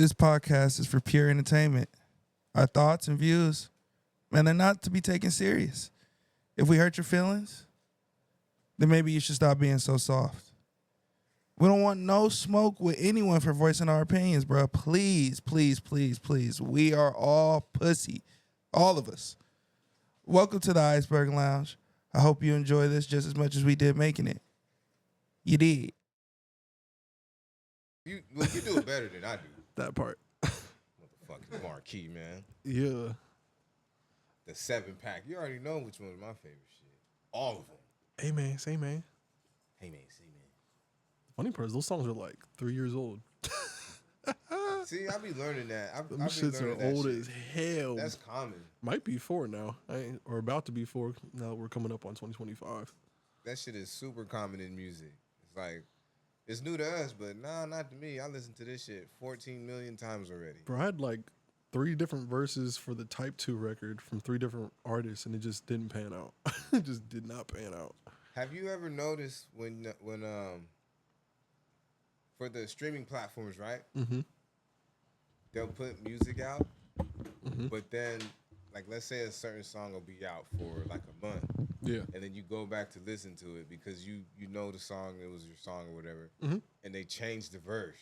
This podcast is for pure entertainment. Our thoughts and views, man, they're not to be taken serious. If we hurt your feelings, then maybe you should stop being so soft. We don't want no smoke with anyone for voicing our opinions, bro. Please, please, please, please. We are all pussy. All of us. Welcome to the Iceberg Lounge. I hope you enjoy this just as much as we did making it. You did. You do it better than I do. That part. Motherfucking Maur Kii, man. Yeah. The 7-pack. You already know which one is my favorite shit. All of them. Hey, man. Say, man. Hey, man. See, man. Funny part is those songs are like 3 years old. See, I be learning that. Them shits are old as hell. That's common. Might be 4 now. Or about to be 4. Now we're coming up on 2025. That shit is super common in music. It's like, it's new to us, but nah, not to me. I listened to this shit 14 million times already. Bro, I had like 3 different verses for the Type 2 record from 3 different artists, and it just didn't pan out. It just did not pan out. Have you ever noticed when for the streaming platforms, right? Mm-hmm. They'll put music out, Mm-hmm. but then, like, let's say a certain song will be out for like a month. Yeah. And then you go back to listen to it because you know the song, it was your song or whatever, Mm-hmm. and they change the verse,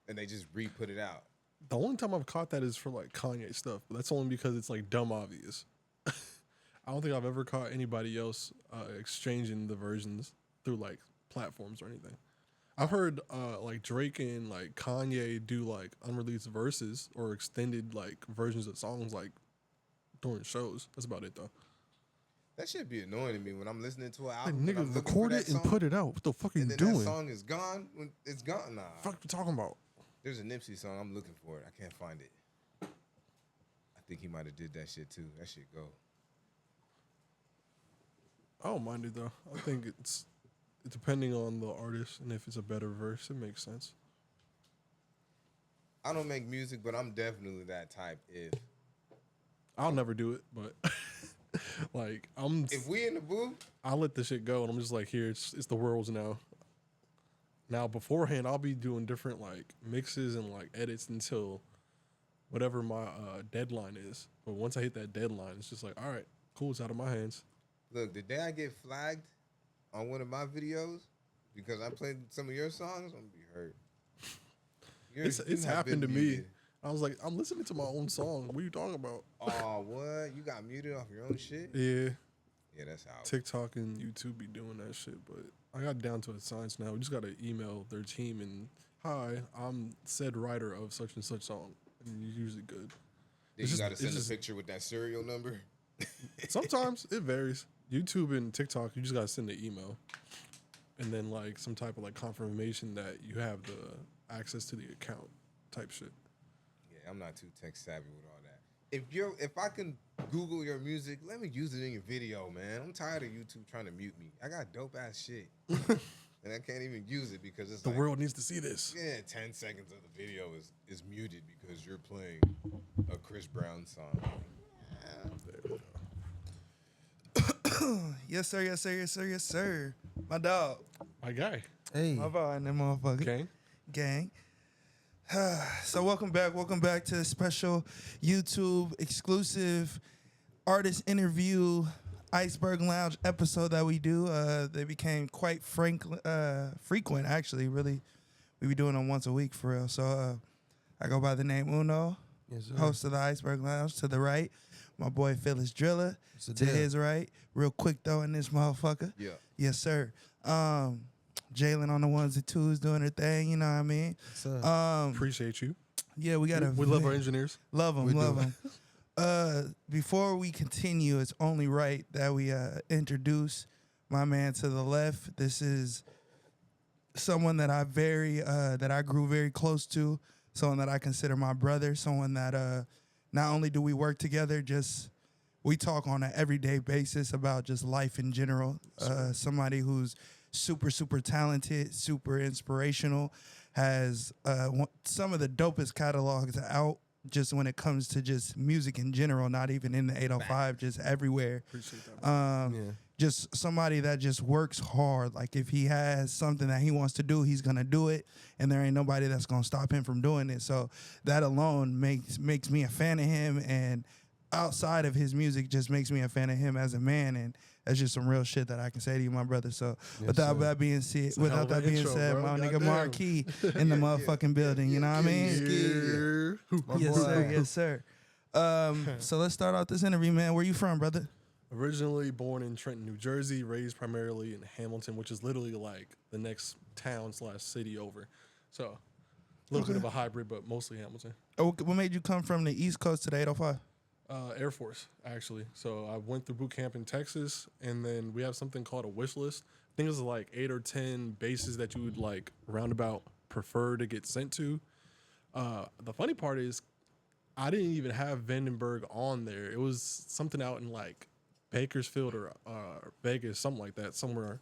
and they just re-put it out. The only time I've caught that is for like Kanye stuff, but that's only because it's like dumb obvious. I don't think I've ever caught anybody else exchanging the versions through like platforms or anything. I've heard like Drake and like Kanye do like unreleased verses or extended like versions of songs like during shows. That's about it though. That should be annoying to me when I'm listening to an Like, album. and I'm nigga, looking record for it that and song, put it out. What the fuck are you and then doing? that song is gone. When it's gone, nah. Fuck you talking about? There's a Nipsey song. I'm looking for it. I can't find it. I think he might have did that shit too. That shit go. I don't mind it though. I think it's depending on the artist and if it's a better verse, it makes sense. I don't make music, but I'm definitely that type. I'll never do it, but like If we in the booth, I'll let the shit go and I'm just like, here, it's the world's now. Now beforehand, I'll be doing different like mixes and like edits until whatever my deadline is. But once I hit that deadline, it's just like, all right, cool, it's out of my hands. look, the day I get flagged on one of my videos because I played some of your songs, I'm gonna be hurt. It's happened to me. I was like, I'm listening to my own song. What are you talking about? Oh, what? You got muted off your own shit? Yeah. Yeah, that's how. TikTok and YouTube be doing that shit, but I got down to a science now. We just got to email their team and, hi, I'm said writer of such and such song. And you're usually good. Then you got to send a picture with that serial number? Sometimes it varies. YouTube and TikTok, you just got to send an email. And then like some type of like confirmation that you have the access to the account type shit. Yeah, I'm not too tech savvy with all that. If I can Google your music, let me use it in your video, man. I'm tired of YouTube trying to mute me. I got dope ass shit. And I can't even use it because it's The world needs to see this. Yeah, 10 seconds of the video is muted because you're playing a Chris Brown song. Yes, sir, yes, sir, yes, sir, yes, sir. My dog. My guy. Hey. My vibe, that motherfucker. Gang. So welcome back to a special YouTube exclusive artist interview Iceberg Lounge episode that we do. They became quite frequent, actually. Really, we be doing them once a week for real. So I go by the name Uno, yes, host of the Iceberg Lounge. To the right, my boy Phyllis Driller. To his right, real quick though in this motherfucker. Yeah. Yes, sir. Jalen on the ones and twos doing her thing, you know what I mean? Appreciate you. Yeah, we love our engineers. Love them. Before we continue, it's only right that we introduce my man to the left. This is someone that I grew very close to, someone that I consider my brother, someone that not only do we work together, just we talk on an everyday basis about just life in general. Somebody who's super, super talented, super inspirational, has some of the dopest catalogs out just when it comes to just music in general, not even in the 805, just everywhere. Appreciate that. just somebody that just works hard. Like if he has something that he wants to do, he's gonna do it, and there ain't nobody that's gonna stop him from doing it. So that alone makes me a fan of him, and outside of his music, just makes me a fan of him as a man. And that's just some real shit that I can say to you, my brother. So without that being said, my nigga Maur Kii in the motherfucking building. You know what I mean? Yes, sir. Yes, sir. So let's start out this interview, man. Where you from, brother? Originally born in Trenton, New Jersey, raised primarily in Hamilton, which is literally like the next town/city over. So a little bit of a hybrid, but mostly Hamilton. Oh, what made you come from the East Coast to the 805? Air Force, actually. So I went through boot camp in Texas, and then we have something called a wish list. I think it's like 8 or 10 bases that you would like roundabout prefer to get sent to. The funny part is I didn't even have Vandenberg on there. It was something out in like Bakersfield or Vegas, something like that, somewhere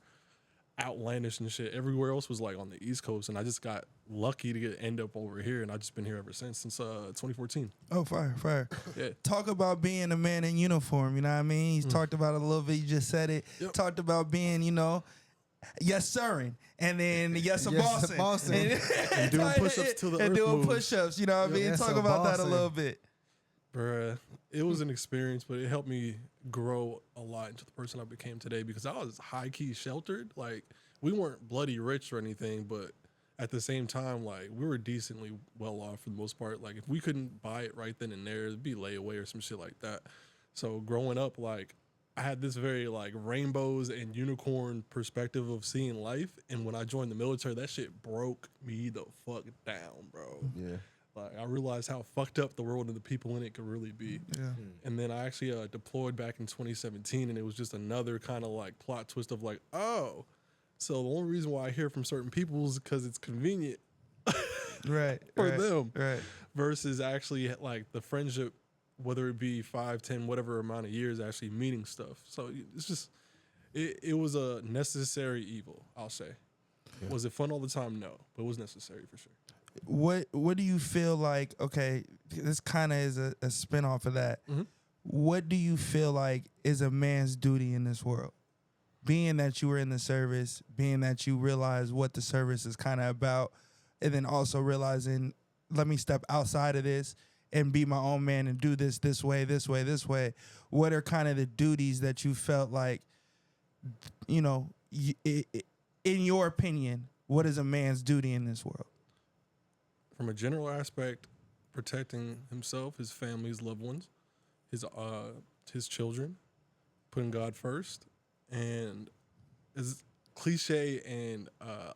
outlandish and shit. Everywhere else was like on the East Coast, and I just got lucky to end up over here, and I've just been here ever since 2014. Oh, fire. Yeah. Talk about being a man in uniform, you know what I mean? He's talked about it a little bit, you just said it. Yep. Talked about being, yes, sirring, and then yes, bossing. And doing push-ups to the and earth doing moves. push-ups, you know what I mean? Yes, Talk about that a little bit. Bruh, it was an experience, but it helped me grow a lot into the person I became today, because I was high-key sheltered. Like, we weren't bloody rich or anything, but at the same time, like, we were decently well off for the most part. Like, if we couldn't buy it right then and there, it'd be layaway or some shit like that. So growing up, like, I had this very, like, rainbows and unicorn perspective of seeing life, and when I joined the military, that shit broke me the fuck down, bro. Yeah. Like, I realized how fucked up the world and the people in it could really be. Yeah. And then I actually deployed back in 2017, and it was just another kind of like plot twist of like, oh, so the only reason why I hear from certain people is because it's convenient Right. for them, Right. versus actually like the friendship, whether it be 5, 10, whatever amount of years, actually meaning stuff. So it's just, it was a necessary evil, I'll say. Yeah. Was it fun all the time? No, but it was necessary for sure. What do you feel like, okay, this kind of is a spinoff of that. Mm-hmm. What do you feel like is a man's duty in this world? Being that you were in the service, being that you realize what the service is kind of about, and then also realizing, let me step outside of this and be my own man and do this way. What are kind of the duties that you felt like, in your opinion, what is a man's duty in this world? From a general aspect, protecting himself, his family, his loved ones, his children, putting God first, and as cliche and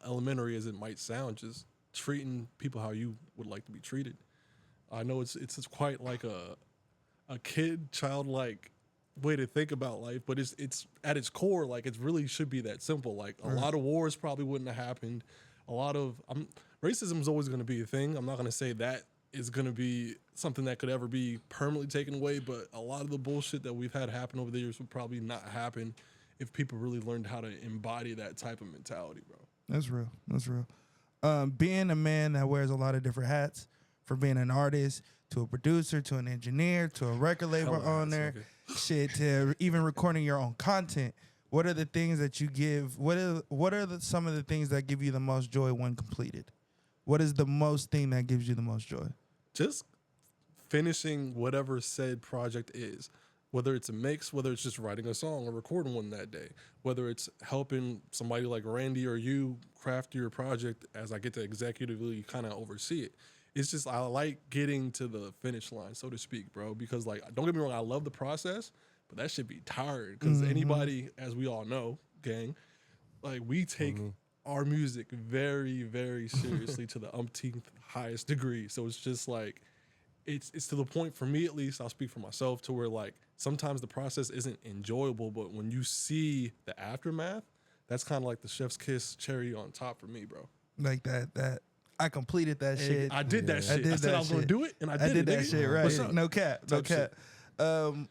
elementary as it might sound, just treating people how you would like to be treated. I know it's quite like a kid, childlike way to think about life, but it's at its core, like, it really should be that simple. Like, a lot of wars probably wouldn't have happened. A lot of racism is always going to be a thing. I'm not going to say that is going to be something that could ever be permanently taken away, but a lot of the bullshit that we've had happen over the years would probably not happen if people really learned how to embody that type of mentality, bro. That's real. Being a man that wears a lot of different hats, from being an artist to a producer to an engineer to a record label owner, shit, to even recording your own content. What are the things that you give? What are some of the things that give you the most joy when completed? What is the most thing that gives you the most joy? Just finishing whatever said project is, whether it's a mix, whether it's just writing a song or recording one that day, whether it's helping somebody like Randy or you craft your project as I get to executively kind of oversee it. It's just, I like getting to the finish line, so to speak, bro, because, like, don't get me wrong, I love the process, but that should be tired, because anybody, as we all know, gang, like, we take our music very, very seriously to the umpteenth highest degree. So it's just like, it's to the point, for me at least, I'll speak for myself, to where, like, sometimes the process isn't enjoyable, but when you see the aftermath, that's kind of like the chef's kiss cherry on top for me, bro. Like that. I completed that shit. I did that shit. I said I was going to do it, and I did that it, shit, right. What's up? No cap.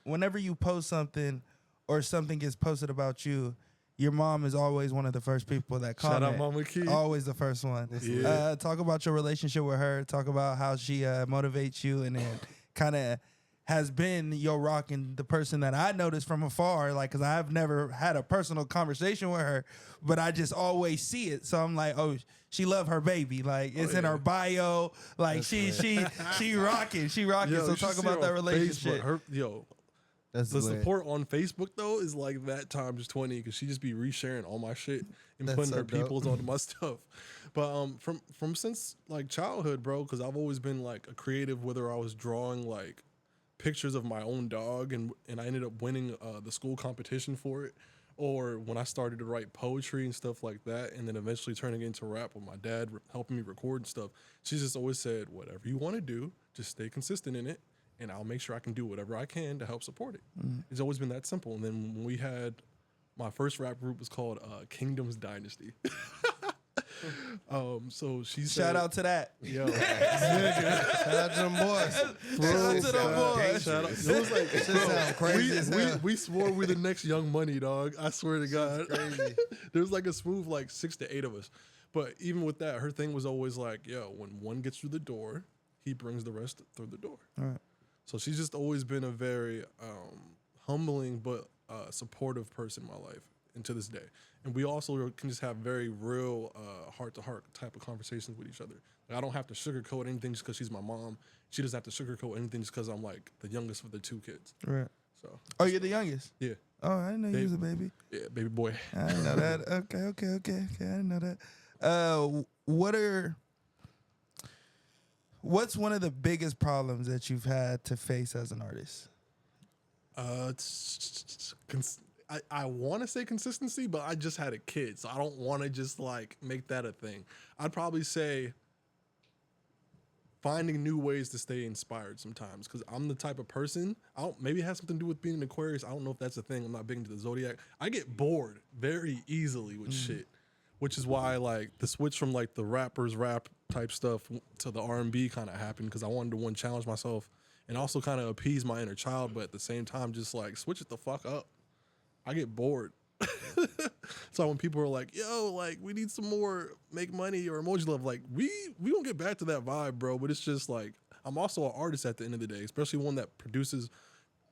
Whenever you post something or something gets posted about you, your mom is always one of the first people that comment. Shout out Maur Kii. Always the first one. Yeah. Talk about your relationship with her. Talk about how she motivates you, and then kind of has been Yo Rockin', the person that I noticed from afar, like, because I've never had a personal conversation with her, but I just always see it. So I'm like, oh, she love her baby. Like, it's in her bio. Like, That's she rocking. She rocking. Yo, So you should talk see about her that on relationship. Facebook. That's The lit. support on Facebook though is like that times 20 because she just be resharing all my shit and That's putting so her dope. peoples onto my stuff. But from since like childhood, bro, because I've always been like a creative. Whether I was drawing like pictures of my own dog and I ended up winning the school competition for it, or when I started to write poetry and stuff like that, and then eventually turning into rap with my dad helping me record and stuff. She just always said, whatever you want to do, just stay consistent in it. And I'll make sure I can do whatever I can to help support it. It's always been that simple. And then when we had my first rap group was called Kingdom's Dynasty. So she said, Shout out to that. yo, Shout out to them boys. Shout out to them boys. shout out. It was like, Shit sound crazy as hell. we swore we the next Young Money, dog. I swear to God. Crazy. There was like a smooth like 6 to 8 of us. But even with that, her thing was always like, yo, when one gets through the door, he brings the rest through the door. All right. So she's just always been a very humbling but supportive person in my life, and to this day. And we also can just have very real heart-to-heart type of conversations with each other. Like, I don't have to sugarcoat anything just because she's my mom. She doesn't have to sugarcoat anything just because I'm like the youngest of the 2 kids. Right. So Oh, you're the youngest? yeah, Oh, I didn't know you was a baby. yeah, baby boy. I didn't know that. Okay. I didn't know that. What's one of the biggest problems that you've had to face as an artist? I want to say consistency, but I just had a kid, so I don't want to just like make that a thing. I'd probably say finding new ways to stay inspired sometimes, because I'm the type of person, maybe it has something to do with being an Aquarius. I don't know if that's a thing. I'm not big into the zodiac. I get bored very easily with shit, which is why like the switch from like the rappers rap type stuff to the R&B kind of happened, because I wanted to challenge myself and also kind of appease my inner child, but at the same time just like switch it the fuck up. I get bored. So when people are like, yo, like we need some more Make Money or Emoji Love, like we gonna get back to that vibe, bro. But it's just like I'm also an artist at the end of the day, especially one that produces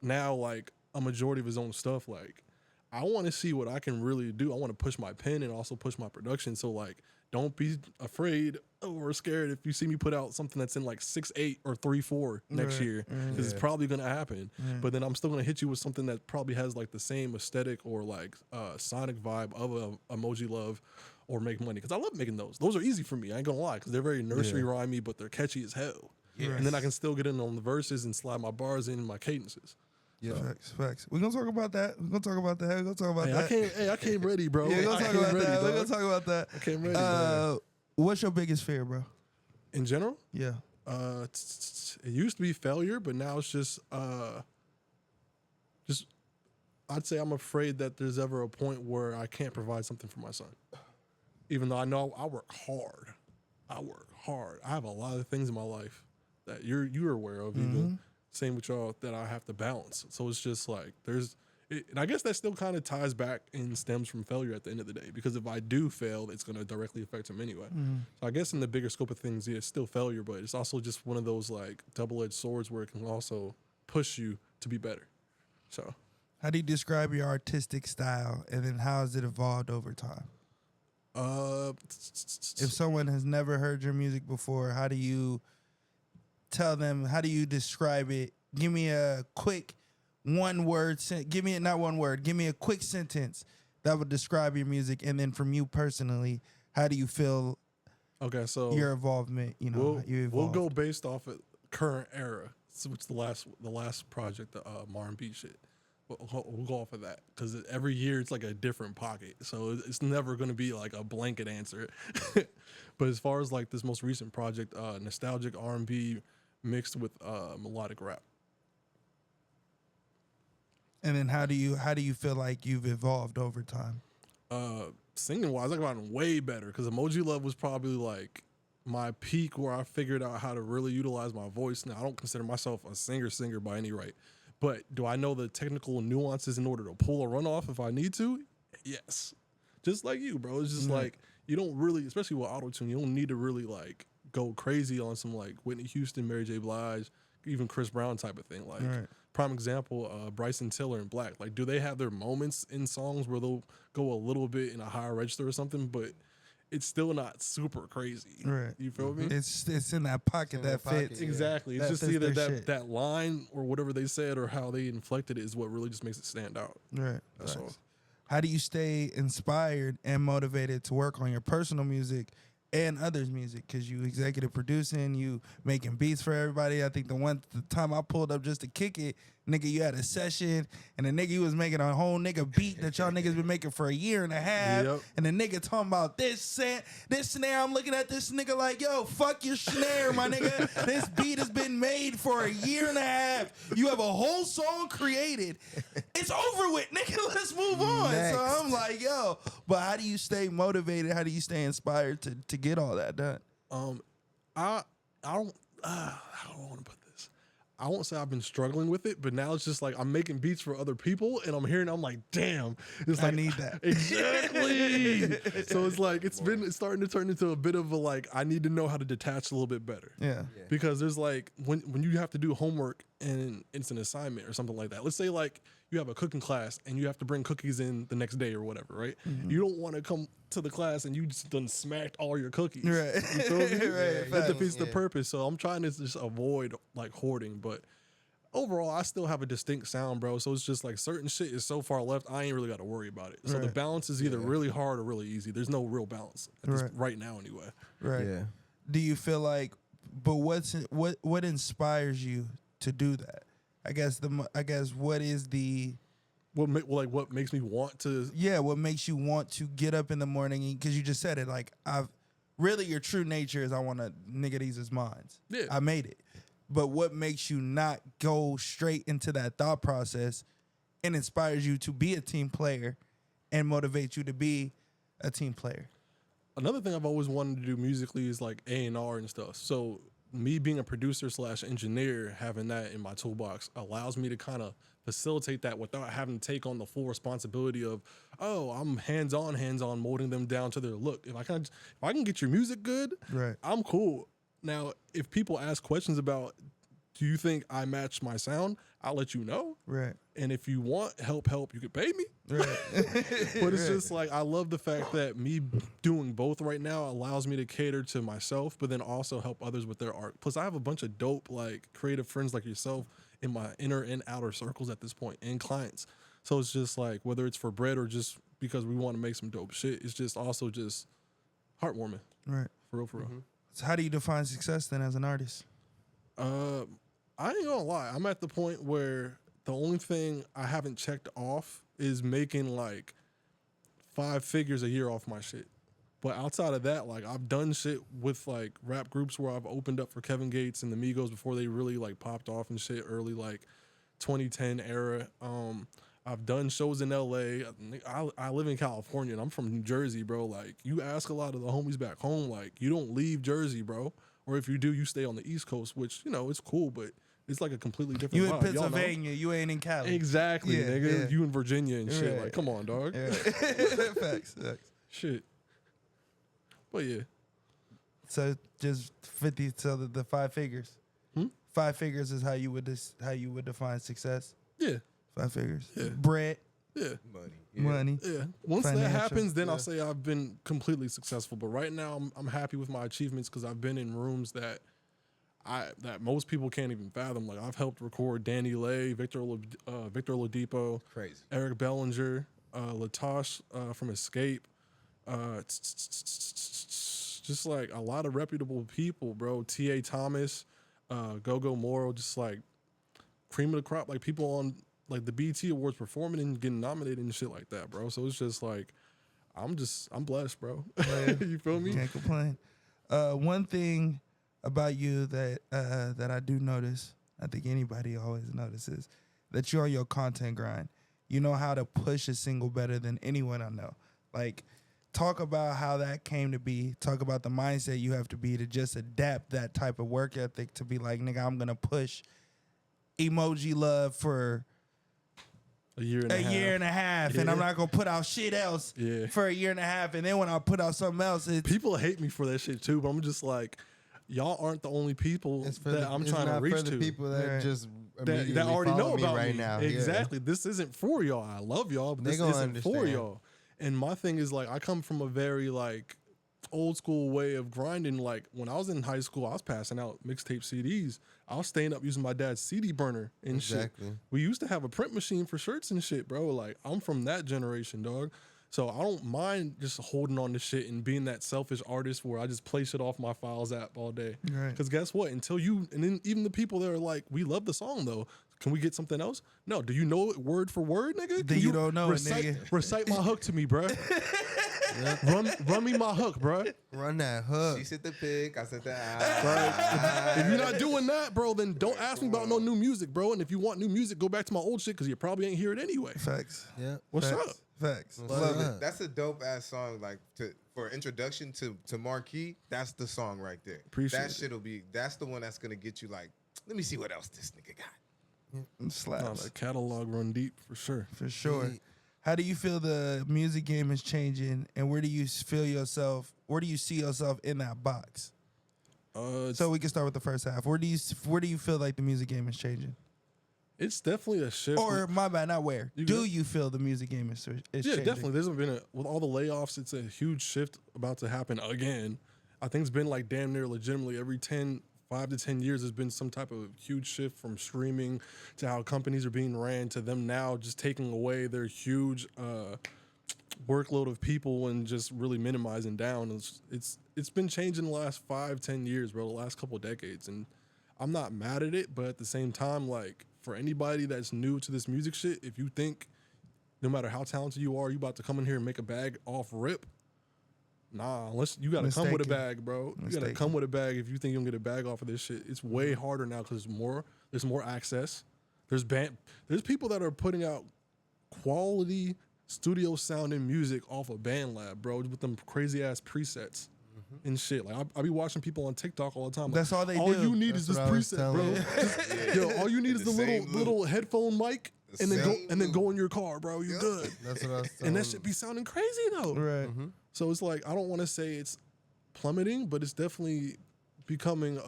now like a majority of his own stuff. Like I want to see what I can really do. I want to push my pen and also push my production. So like, don't be afraid or scared if you see me put out something that's in like 6.8 or 3.4 next year, because it's probably gonna happen. But then I'm still gonna hit you with something that probably has like the same aesthetic or like sonic vibe of Emoji Love or Make Money, because I love making those. Those are easy for me. I ain't gonna lie, because they're very nursery rhymey, but they're catchy as hell. And then I can still get in on the verses and slide my bars in and my cadences. Yeah. Facts. We're gonna talk about that. I came ready, bro. Yeah, we're I gonna talk came about ready, that. We're dog. gonna talk about that. I came ready. man. What's your biggest fear, bro? In general, Yeah. it used to be failure, but now it's just I'd say I'm afraid that there's ever a point where I can't provide something for my son. Even though I know I work hard. I have a lot of things in my life that you're aware of, even same with y'all, that I have to balance. So it's just like and I guess that still kind of ties back and stems from failure at the end of the day, because if I do fail, it's going to directly affect him anyway. So I guess in the bigger scope of things, yeah, it's still failure, but it's also just one of those like double-edged swords where it can also push you to be better. So How do you describe your artistic style, and then how has it evolved over time? If someone has never heard your music before, how do you tell them? How do you describe it? Give me a quick one-word. Give me not one word. Give me a quick sentence that would describe your music, and then from you personally, how do you feel? Okay, so Your involvement. You know, we'll go based off of current era, which is the last project, the Maur&b shit. We'll go off of that, because every year it's like a different pocket, so it's never going to be like a blanket answer. But as far as like this most recent project, nostalgic R&B mixed with melodic rap. And then how do you feel like you've evolved over time? Singing wise, I've gotten way better, because Emoji Love was probably like my peak where I figured out how to really utilize my voice. Now I don't consider myself a singer by any right, but do I know the technical nuances in order to pull a run off if I need to? Yes. Just like you, bro. It's just like, you don't really, especially with auto-tune, you don't need to really like go crazy on some like Whitney Houston, Mary J. Blige, even Chris Brown type of thing. Like Right. prime example, Bryson Tiller and Black. Like, do they have their moments in songs where they'll go a little bit in a higher register or something, but it's still not super crazy. Right. You feel me? It's in that pocket in that that pocket, fits. yeah. Exactly. It's That just fits either their shit. that line or whatever they said or how they inflected it is what really just makes it stand out. Right. That's all. Facts. How do you stay inspired and motivated to work on your personal music and others' music? Because you executive producing, you making beats for everybody. I think the time I pulled up just to kick it, nigga, you had a session, and the nigga you was making a whole nigga beat that y'all niggas been making for a year and a half. Yep. And the nigga talking about this snare. I'm looking at this nigga like, yo, fuck your snare, my nigga. This beat has been made for a year and a half. You have a whole song created. It's over with, nigga. Let's move on. Next. So I'm like, yo, but how do you stay motivated? How do you stay inspired to get all that done? I don't want to put this. I won't say I've been struggling with it, but now it's just like I'm making beats for other people, and I'm hearing. I'm like, damn, it's I like need that. exactly. So it's like it's starting to turn into a bit of a like I need to know how to detach a little bit better. Yeah. Because there's like when you have to do homework and it's an assignment or something like that. Let's say like you have a cooking class and you have to bring cookies in the next day or whatever, right? You don't want to come to the class and you just done smacked all your cookies. Right. You feel me? Right, That facts. defeats the Yeah. purpose. So I'm trying to just avoid like hoarding, but overall I still have a distinct sound, bro. So it's just like certain shit is so far left, I ain't really got to worry about it. So the Right. balance is either really hard or really easy. There's no real balance at this, Right. right now anyway. Right. Yeah. Do you feel like, but what inspires you to do that? I guess what is the What makes me want to what makes you want to get up in the morning? Because you just said it, like really your true nature is I want to nigga these is mines. Yeah. I made it. But what makes you not go straight into that thought process and inspires you to be a team player and motivates you to be a team player? Another thing I've always wanted to do musically is like A&R and stuff. So me being a producer / engineer, having that in my toolbox allows me to kind of facilitate that without having to take on the full responsibility of, oh, I'm hands-on molding them down to their look. If I can get your music good, Right. I'm cool. Now, if people ask questions about, do you think I match my sound? I'll let you know. Right. And if you want help, you can pay me. Right. But it's just like I love the fact that me doing both right now allows me to cater to myself, but then also help others with their art. Plus, I have a bunch of dope, like creative friends like yourself in my inner and outer circles at this point, and clients. So it's just like whether it's for bread or just because we want to make some dope shit, it's just also just heartwarming. Right. For real, for real. So how do you define success then as an artist? I ain't gonna lie. I'm at the point where the only thing I haven't checked off is making like 5 figures a year off my shit. But outside of that, like I've done shit with like rap groups where I've opened up for Kevin Gates and the Migos before they really like popped off and shit early like 2010 era. I've done shows in LA. I live in California and I'm from New Jersey, bro. Like you ask a lot of the homies back home, like you don't leave Jersey, bro. Or if you do, you stay on the East Coast, which, you know, it's cool, but it's like a completely different You in vibe. Y'all know. Pennsylvania, you ain't in Cali. Exactly, Yeah, nigga. yeah. You in Virginia and shit. Right. Like, come on, dog. Yeah. Facts. Shit. But yeah. So just 50. So the 5 figures. 5 figures is how you would define success. Yeah. 5 figures. Yeah. Bread, Yeah. Money. Yeah. money. Yeah. Once that Financial. happens, then I'll say I've been completely successful. But right now, I'm happy with my achievements because I've been in rooms that most people can't even fathom. Like I've helped record Danny Lay, Victor Oladipo, Crazy. Eric Bellinger, Latosh from Escape, just like a lot of reputable people, bro. T.A. Thomas, Go Moro, just like cream of the crop, like people on like the BET Awards performing and getting nominated and shit like that, bro. So it's just like I'm blessed, bro. You feel me? Can't complain. One thing about you that I do notice, I think anybody always notices, that you're on your content grind. You know how to push a single better than anyone I know. Like, talk about how that came to be. Talk about the mindset you have to be to just adapt that type of work ethic to be like, nigga, I'm gonna push Emoji Love for A year and a half. and I'm Yeah. not gonna put out shit else Yeah. for a year and a half, and then when I put out something else, it's People hate me for that shit too, but I'm just like, y'all aren't the only people It's for that the, I'm it's trying to not reach for the to. people that Right. just That immediately already follow know me about right me. now. Yeah. Exactly. This isn't for y'all. I love y'all, but They this gonna isn't for understand. y'all. And my thing is like I come from a very like old school way of grinding. Like when I was in high school, I was passing out mixtape CDs. I was staying up using my dad's CD burner and Exactly. shit. We used to have a print machine for shirts and shit, bro. Like I'm from that generation, dog. So I don't mind just holding on to shit and being that selfish artist where I just play shit off my files app all day. Right. Because guess what? Until you, and then even the people that are like, we love the song though. Can we get something else? No. Do you know it word for word, nigga? Then you don't know it, recite, nigga. Recite my hook to me, bro. Run me my hook, bro. Run that hook. She said the pig, I said the If you're not doing that, bro, then don't ask me about no new music, bro. And if you want new music, go back to my old shit because you probably ain't hear it anyway. Facts. Yeah. What's Facts. up? Facts. What's Love up? it. That's a dope ass song. Like for introduction to Maur Kii, that's the song right there. Appreciate that it. shit'll be. That's the one that's gonna get you like. Let me see what else this nigga got. No, Slaps. the catalog run deep for sure. For sure. Yeah. How do you feel the music game is changing, and where do you feel yourself? Where do you see yourself in that box? So we can start with the first half. Where do you feel like the music game is changing? It's definitely a shift. Or my bad, not where. You Do good? you feel the music game is Yeah, changing? definitely. There's been with all the layoffs, it's a huge shift about to happen again. I think it's been like damn near legitimately every 5 to 10 years, there's been some type of huge shift from streaming to how companies are being ran to them now just taking away their huge workload of people and just really minimizing down. It's been changing the last 5-10 years, bro, the last couple of decades. And I'm not mad at it, but at the same time, like for anybody that's new to this music shit, if you think no matter how talented you are, you about to come in here and make a bag off rip, nah, unless you gotta come with a Mistaken. bag, bro. You gotta Mistaken. come with a bag if you think you're gonna get a bag off of this shit. It's way harder now because there's more access. There's people that are putting out quality studio sounding music off of BandLab, bro, with them crazy ass presets and shit. Like I be watching people on TikTok all the time. Like, That's all they all do. you need That's is this what I was preset, bro. telling Yo, all you need is The the same little loop. headphone mic, The and then same go loop. in your car, bro. You good. That's what I was telling. And that shit be sounding crazy though. Right. So it's like I don't want to say it's plummeting, but it's definitely becoming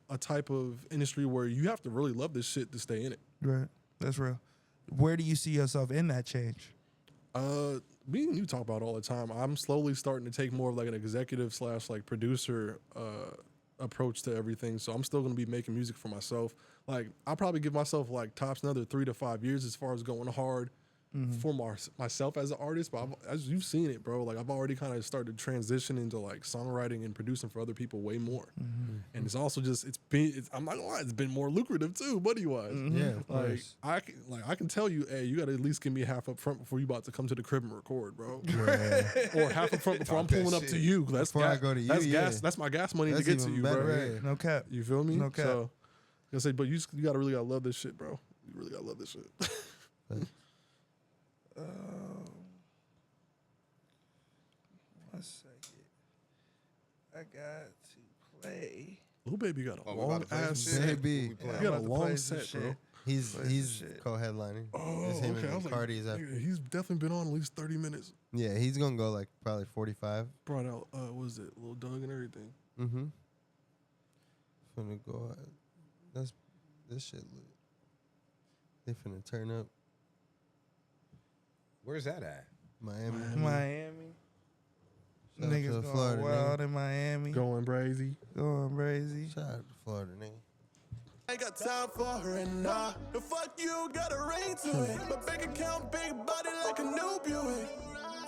a type of industry where you have to really love this shit to stay in it. Right. That's real. Where do you see yourself in that change? Me and you talk about it all the time. I'm slowly starting to take more of like an executive / like producer approach to everything. So I'm still gonna be making music for myself. Like I'll probably give myself like tops another 3 to 5 years as far as going hard for myself as an artist. But as you've seen it, bro, like I've already kind of started to transition into like songwriting and producing for other people way more. And it's also just I'm not gonna lie, it's been more lucrative too, money wise. Yeah, of Like course. I can tell you, hey, you gotta at least give me half up front before you about to come to the crib and record, bro. Yeah. Or half up front before I'm Talk that pulling up shit. to you. That's Before I go to you, that's yeah. gas. That's my gas money That's to get to even you, better, bro. yeah. No cap. You feel me? No cap. So, I say, but you really gotta love this shit, bro. You really gotta love this shit. One second. I got to play. Little baby got a Oh, we about long to play some ass shit? set. Baby. What we playing? You got a about to long play some set, shit. bro. He's Play some he's shit. co-headlining. Oh, It's him okay. I and was like, Cardi's after. nigga, he's definitely been on at least 30 minutes. Yeah, he's gonna go like probably 45. Brought out, what was it, Lil Doug and everything. Mm-hmm. Finna go. This shit lit. They finna turn up Where's that at? Miami. Miami. Shout out Niggas to going Florida, wild in Miami. Going brazy. Going crazy. Shout out to Florida, nigga. Ain't got time for her and nah. The fuck you got a ring to it. My bank account big body like a new Buick.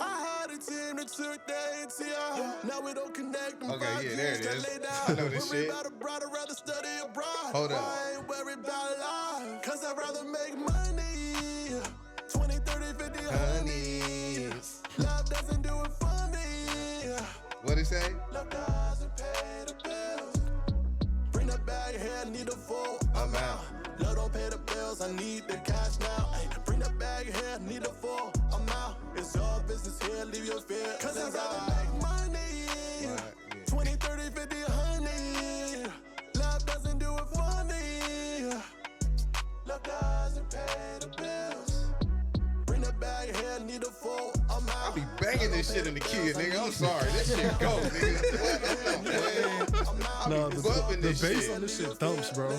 I had a team that took their ATR. Now we don't connect them. Okay, 5 yeah, there years it that is. lay down. I know this Worry shit. about a bride, I'd rather study abroad. Hold up. I ain't worried about life, cause I'd rather make money. 20, 30, 50, honeys. Love doesn't do it for me. What'd he say? Love doesn't pay the bills. Bring that bag here, I need a full amount. Love don't pay the bills, I need the cash now. Ay, bring that bag here, I need a full amount. It's your business here, leave your fear. Cause I'd rather make money. Right, yeah. 20, 30, 50, 100. Love doesn't do it for me. Love doesn't pay the bills. Bring that bag here, I need a full amount. I be banging this shit in the key, nigga. I'm sorry. This shit go, nigga. What? I No, be the bumping this bass shit. on this shit thumps, bro.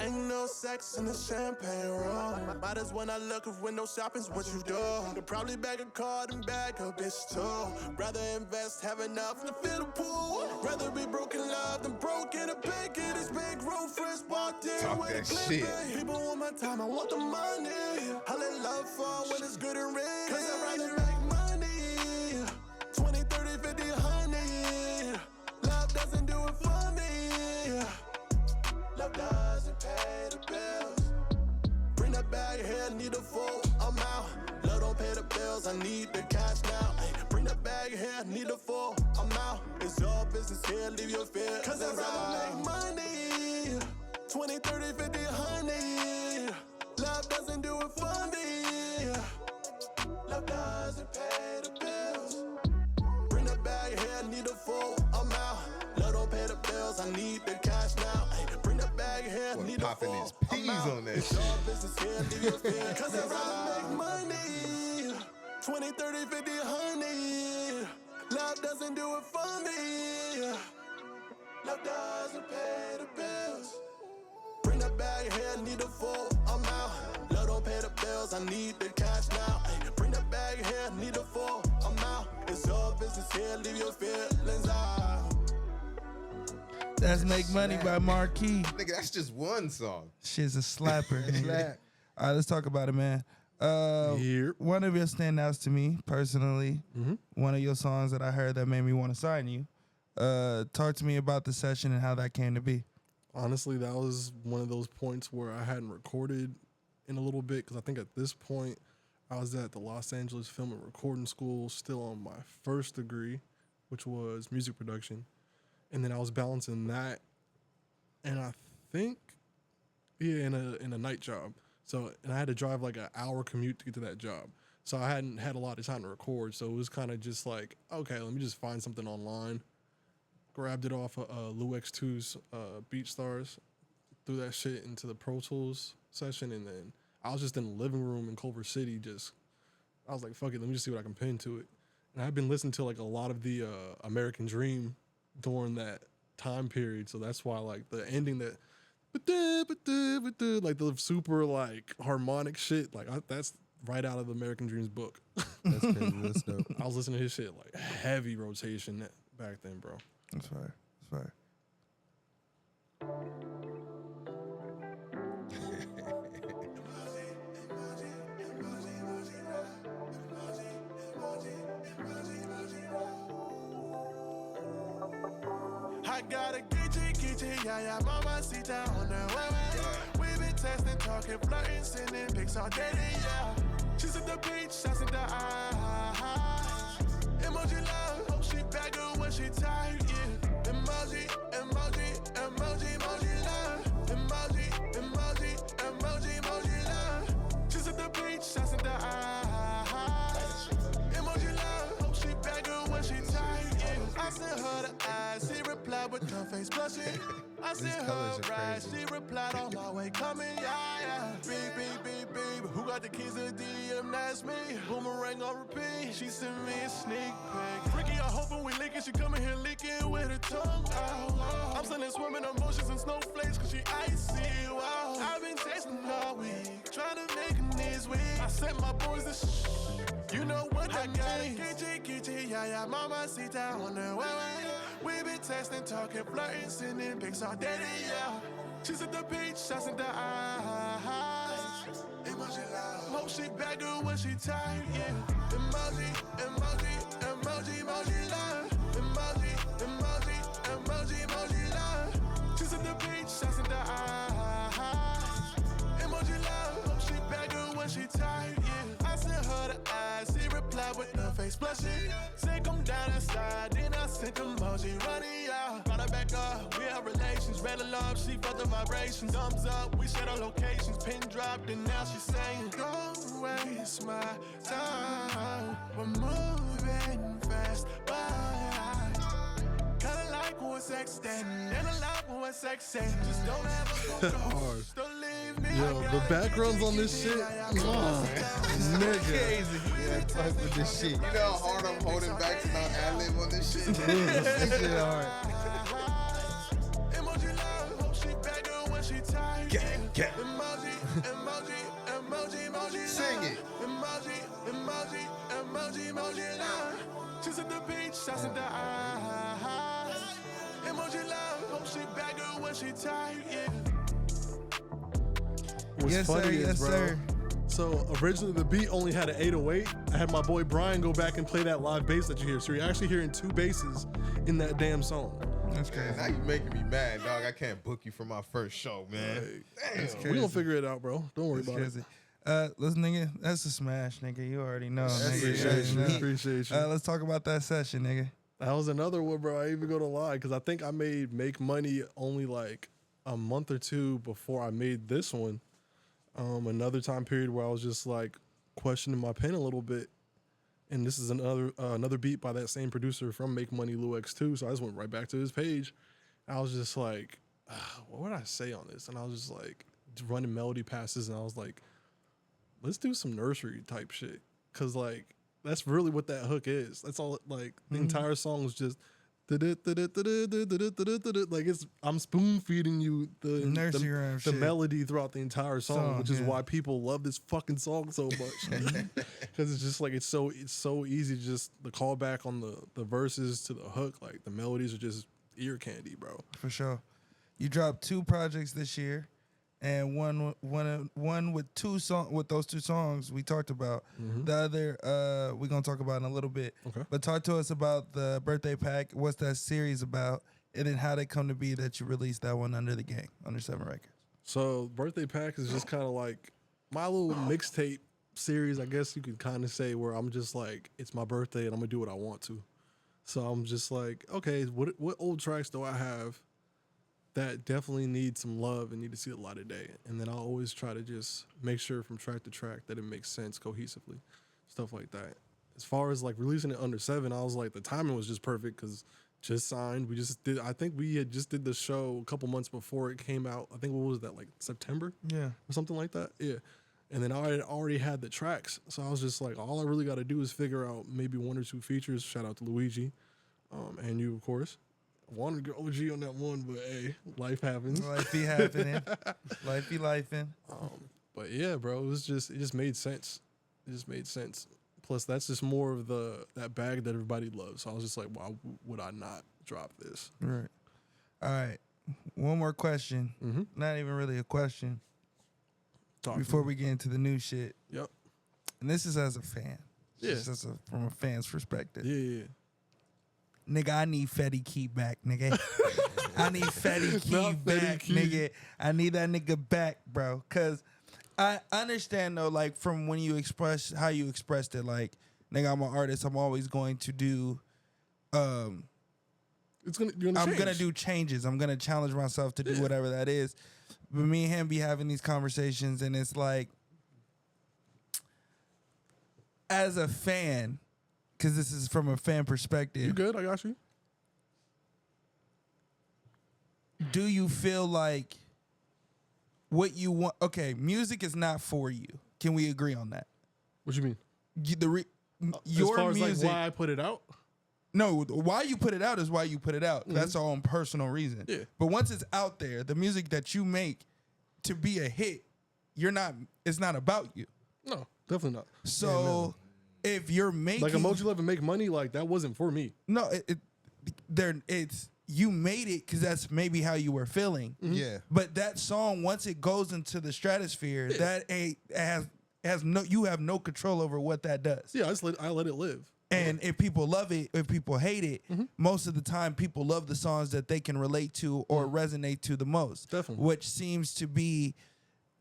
Ain't no sex in the champagne room. Might as well not look if window shopping's what you do. Could probably bag a car and bag a bitch too. Rather invest, have enough to fill the pool. Rather be broken love than broke in a bank. Get this big road fresh walked in Talk with a that clip shit. in. People want my time, I want the money. I let love fall when it's good and ready. Cause I'd rather make money. 20, 30, 50, 100. Love doesn't do it for me. Love doesn't pay the bills. Bring that bag here, need a full amount. Love don't pay the bills, I need the cash now. Ay, bring that bag here, need a full amount. It's your business here, leave your fear. Cause I'd rather make money. 20, 30, 50, 100. Love doesn't do it for me. Love doesn't pay the bills. Bring that bag here, need a full amount. Love don't pay the bills, I need the cash now. Ay, bring that bag here, Boy, need a popping full his peas amount. on that It's shit. your business here, leave your fear. Cause I'd rather make money. 20, 30, 50, 100. Love doesn't do it for me. Love doesn't pay the bills. Bring that bag here, need a full amount. Love don't pay the bills, I need the cash now. Ay, bring that bag here, need a full amount. It's your business here, leave your feelings out. That's Make Money by Maur Kii. Nigga, that's just one song. Shit's a slapper. nigga. Slap. All right, let's talk about it, man. Here. One of your standouts to me personally, one of your songs that I heard that made me want to sign you. Talk to me about the session and how that came to be. Honestly, that was one of those points where I hadn't recorded in a little bit because I think at this point I was at the Los Angeles Film and Recording School, still on my first degree, which was music production, and then I was balancing that, and I think, in a night job. So, and I had to drive like an hour commute to get to that job. So I hadn't had a lot of time to record. So it was kind of just like, okay, let me just find something online. Grabbed it off of Lou X2's Beat Stars, threw that shit into the Pro Tools session, and then I was just in the living room in Culver City. I was like, fuck it, let me just see what I can pin to it. And I've been listening to like a lot of the American Dream during that time period, so that's why like the ending that, like the super like harmonic shit, like that's right out of the American Dream's book. That's crazy. That's dope. I was listening to his shit like heavy rotation back then, bro. That's fire. That's fire. I got a kitchen, yeah, mamacita on the way. We been texting, talking, flirting, sending pics all day, yeah. She's at the beach, shots in the eyes. Emoji love, hope she back up when she tired, yeah. Emoji, emoji, emoji, emoji love. Emoji, emoji, emoji, emoji love. She's at the beach, shots in the eyes. Emoji love, hope she back up when she tired, yeah. I sent her the eyes, she replied with her face blushing. I sent her colors a are ride, crazy. she replied on my way coming, yeah, yeah. Beep, beep, beep, beep, who got the keys to the DM, that's me. Boomerang on repeat, she sent me a sneak peek. Freaky, I hoping we leaking, she coming here leaking with her tongue out. I'm sending swimming emotions and snowflakes, cause she icy, wow. I've been chasing all week, trying to make her knees weak. I sent my boys to you know what I got it, kitchen, yeah, mamacita on the way. We been texting, talking, flirting, sending pics all day, yeah. She's at the beach, shots in the eyes. Emoji love, hope she back up when she tired, yeah. Emoji, emoji, emoji, emoji love. Emoji, emoji, emoji, emoji love. She's at the beach, shots in the eyes. Emoji love, hope she back up when she tired, yeah. I sent her the eyes, she replied with her face blushing. Said come down outside, then I sent emoji running, yeah. Brought her back up, we have relations. Red alarm, she felt the vibrations. Thumbs up, we shared our locations. Pin dropped, and now she's saying, don't waste my time. We're moving fast, but kinda like when sex then, and a lot when sex then. Just don't ever go Hard. ghost. Don't leave me. Yo, the backgrounds on this shit, nigga. Crazy. Yeah, fuck with this shit. You know how hard I'm holding back to not ad-lib on this shit? This shit hard. emoji line. She's at the beach, shots at the eyes. Emoji line, hope she back her when she tired, yeah. What's Yes, funny sir. is, Yes, bro, sir. so originally the beat only had an 808. I had my boy Brian go back and play that live bass that you hear. So you're actually hearing 2 basses in that damn song. That's crazy. Now you making me mad, dog. I can't book you for my first show, man. Damn. We gonna figure it out, bro. Don't worry about it. Crazy. Listen, nigga, that's a smash, nigga. You already know, nigga. Appreciate you. Yeah. Appreciate you. Let's talk about that session, nigga. That was another one, bro. I ain't even gonna lie, because I think I made Make Money only like a month or 2 before I made this one. Another time period where I was just like questioning my pen a little bit. And this is another beat by that same producer from Make Money, Lou X2. So I just went right back to his page. I was just like, what would I say on this? And I was just like running melody passes, and I was like, let's do some nursery type shit. Cause like that's really what that hook is. That's all. Like the entire song is just like I'm spoon feeding you Nursery rhyme the shit. melody throughout the entire song, which is yeah. why people love this fucking song so much. Because it's just like it's so easy. Just the callback on the verses to the hook, like the melodies are just ear candy, bro. For sure. You dropped 2 projects this year, and one with those 2 songs we talked about. The other we're gonna talk about in a little bit. Okay. But talk to us about the birthday pack. What's that series about? And then how did it come to be that you released that one under the gang, under 7 Records? So birthday pack is just kind of like my little mixtape series, I guess you could kind of say, where I'm just like, it's my birthday and I'm gonna do what I want to. So I'm just like, okay, what old tracks do I have that definitely need some love and need to see the light of day? And then I'll always try to just make sure from track to track that it makes sense cohesively, stuff like that. As far as like releasing it under 7, I was like, the timing was just perfect because just signed. We just did, I think we had just did the show a couple months before it came out. I think, what was that, like September? Yeah. Or something like that. Yeah. And then I had already had the tracks. So I was just like, all I really got to do is figure out maybe 1 or 2 features. Shout out to Luigi. And you, of course. Wanted to go OG on that one, but hey, life happens. Life be happening. Life be lifing. But yeah, bro, it just made sense. It just made sense. Plus, that's just more of that bag that everybody loves. So I was just like, why would I not drop this? Right. All right. One more question. Not even really a question. Talk Before we get into the new shit. Yep. And this is as a fan. Yeah. Just from a fan's perspective. Yeah. Nigga, I need Penderkii back, nigga. I need Penderkii Not back, Penderkii. nigga. I need that nigga back, bro. Cause I understand though, like from when you express how you expressed it, like, nigga, I'm an artist. I'm always going to do You're gonna I'm change. gonna do changes. I'm gonna challenge myself to do whatever that is. But me and him be having these conversations, and it's like, as a fan, because this is from a fan perspective. You good? I got you. Do you feel like what you want? Okay, music is not for you. Can we agree on that? What you mean? Your as far as music. like why I put it out? No, why you put it out is why you put it out. That's our own personal reason. Yeah. But once it's out there, the music that you make to be a hit, it's not about you. No, definitely not. So if you're making Like Emoji Love and Make Money, like that wasn't for me. no, it's you made it because that's maybe how you were feeling. Yeah. But that song, once it goes into the stratosphere, that has no, you have no control over what that does. Yeah, I let it live. And if people love it, if people hate it, most of the time people love the songs that they can relate to or resonate to the most. Definitely. Which seems to be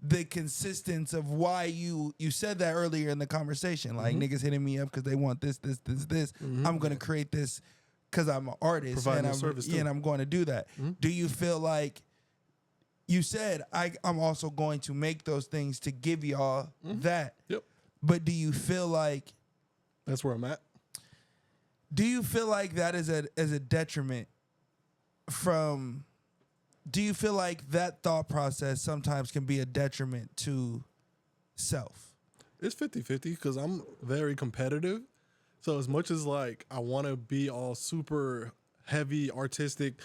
the consistency of why you said that earlier in the conversation. Like, niggas hitting me up because they want this. I'm going to create this because I'm an artist. Providing and a service too. and I'm going to do that. Do you feel like you said, I'm also going to make those things to give y'all that. Yep. But do you feel like That's where I'm at. Do you feel like that is a detriment from? Do you feel like that thought process sometimes can be a detriment to self? It's 50-50 because I'm very competitive. So as much as like I want to be all super heavy, artistic,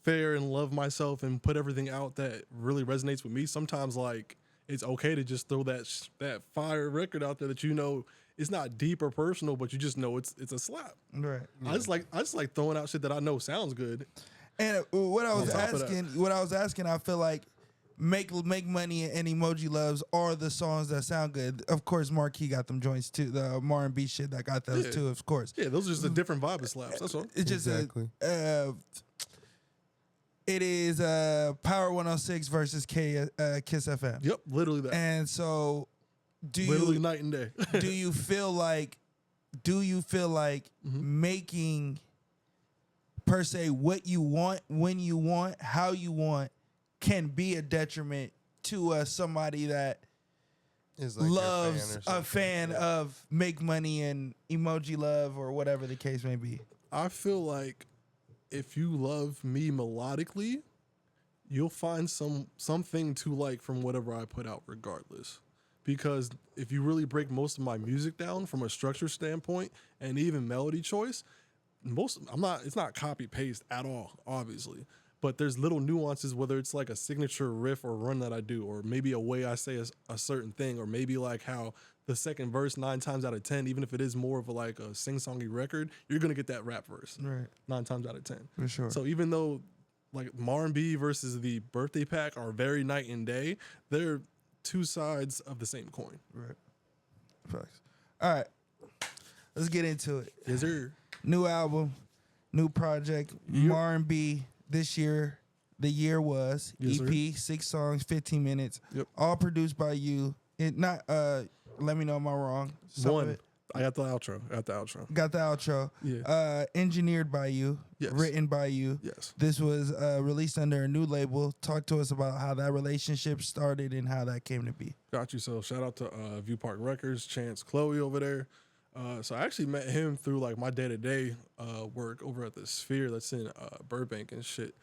fair, and love myself and put everything out that really resonates with me, sometimes like it's okay to just throw that fire record out there that you know it's not deep or personal, but you just know it's a slap. Right. I just like throwing out shit that I know sounds good. And what I was On top of asking, I feel like Make Money and Emoji Loves are the songs that sound good. Of course, Maur Kii got them joints too. The Maur&b shit that got those too, of course. Yeah, those are just a different vibe of slaps. That's all. It's just Exactly. it is Power 106 versus Kiss FM. Yep, literally that. And so, Literally night and day. do you feel like making per se what you want, when you want, how you want, can be a detriment to somebody that It's like loves your fan or a fan something. of Make Money and Emoji Love or whatever the case may be? I feel like if you love me melodically, you'll find something to like from whatever I put out regardless. Because if you really break most of my music down from a structure standpoint and even melody choice, it's not copy paste at all, obviously. But there's little nuances, whether it's like a signature riff or run that I do, or maybe a way I say a certain thing, or maybe like how the second verse 9 times out of 10, even if it is more of like a sing-songy record, you're gonna get that rap verse Right. 9 times out of 10. For sure. So even though like Maur&b versus the Birthday Pack are very night and day, they're two sides of the same coin. Right. Facts. All right. Let's get into it. Is there? New album, new project, Yep. Maur&b this year. The year was Yes, EP, 6 songs, 15 minutes, Yep. all produced by you. It not let me know am I wrong. Some of One. it- I got the outro. got the outro. Yeah. Engineered by you, Yes. written by you. Yes. This was released under a new label. Talk to us about how that relationship started and how that came to be. Got you. So shout out to View Park Records, Chance Chloe over there. So I actually met him through like my day-to-day work over at the Sphere that's in Burbank and shit.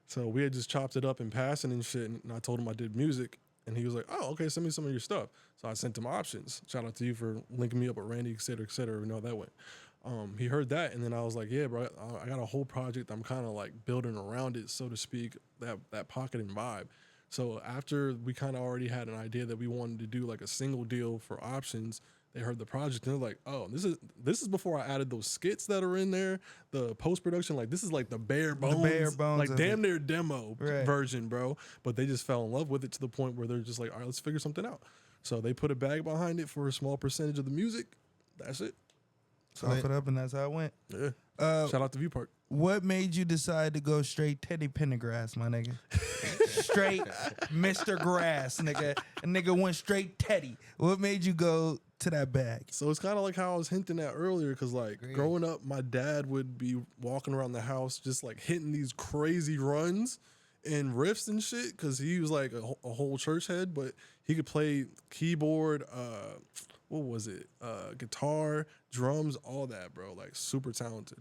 So we had just chopped it up in passing and shit, and I told him I did music, and he was like, "Oh, okay, send me some of your stuff." So I sent him options. Shout out to you for linking me up with Randy, et cetera, et cetera. We know how that went. He heard that, and then I was like, "Yeah, bro, I got a whole project. I'm kind of like building around it, so to speak, that pocket and vibe." So after we kind of already had an idea that we wanted to do like a single deal for options, they heard the project and they're like, "Oh, this is before I added those skits that are in there, the post production. Like this is like the bare bones, like of damn it. near demo Right. version, bro." But they just fell in love with it to the point where they're just like, "All right, let's figure something out." So they put a bag behind it for a small percentage of the music. That's it. Chop it up, and that's how it went. Yeah. Shout out to View Park. What made you decide to go straight Teddy Pendergrass, my nigga? Straight Mr. Grass, nigga. A nigga went straight Teddy. What made you go to that bag? So it's kind of like how I was hinting at earlier, because like Agreed. growing up, my dad would be walking around the house just like hitting these crazy runs and riffs and shit, because he was like a whole church head, but he could play keyboard, guitar, drums, all that, bro. Like super talented.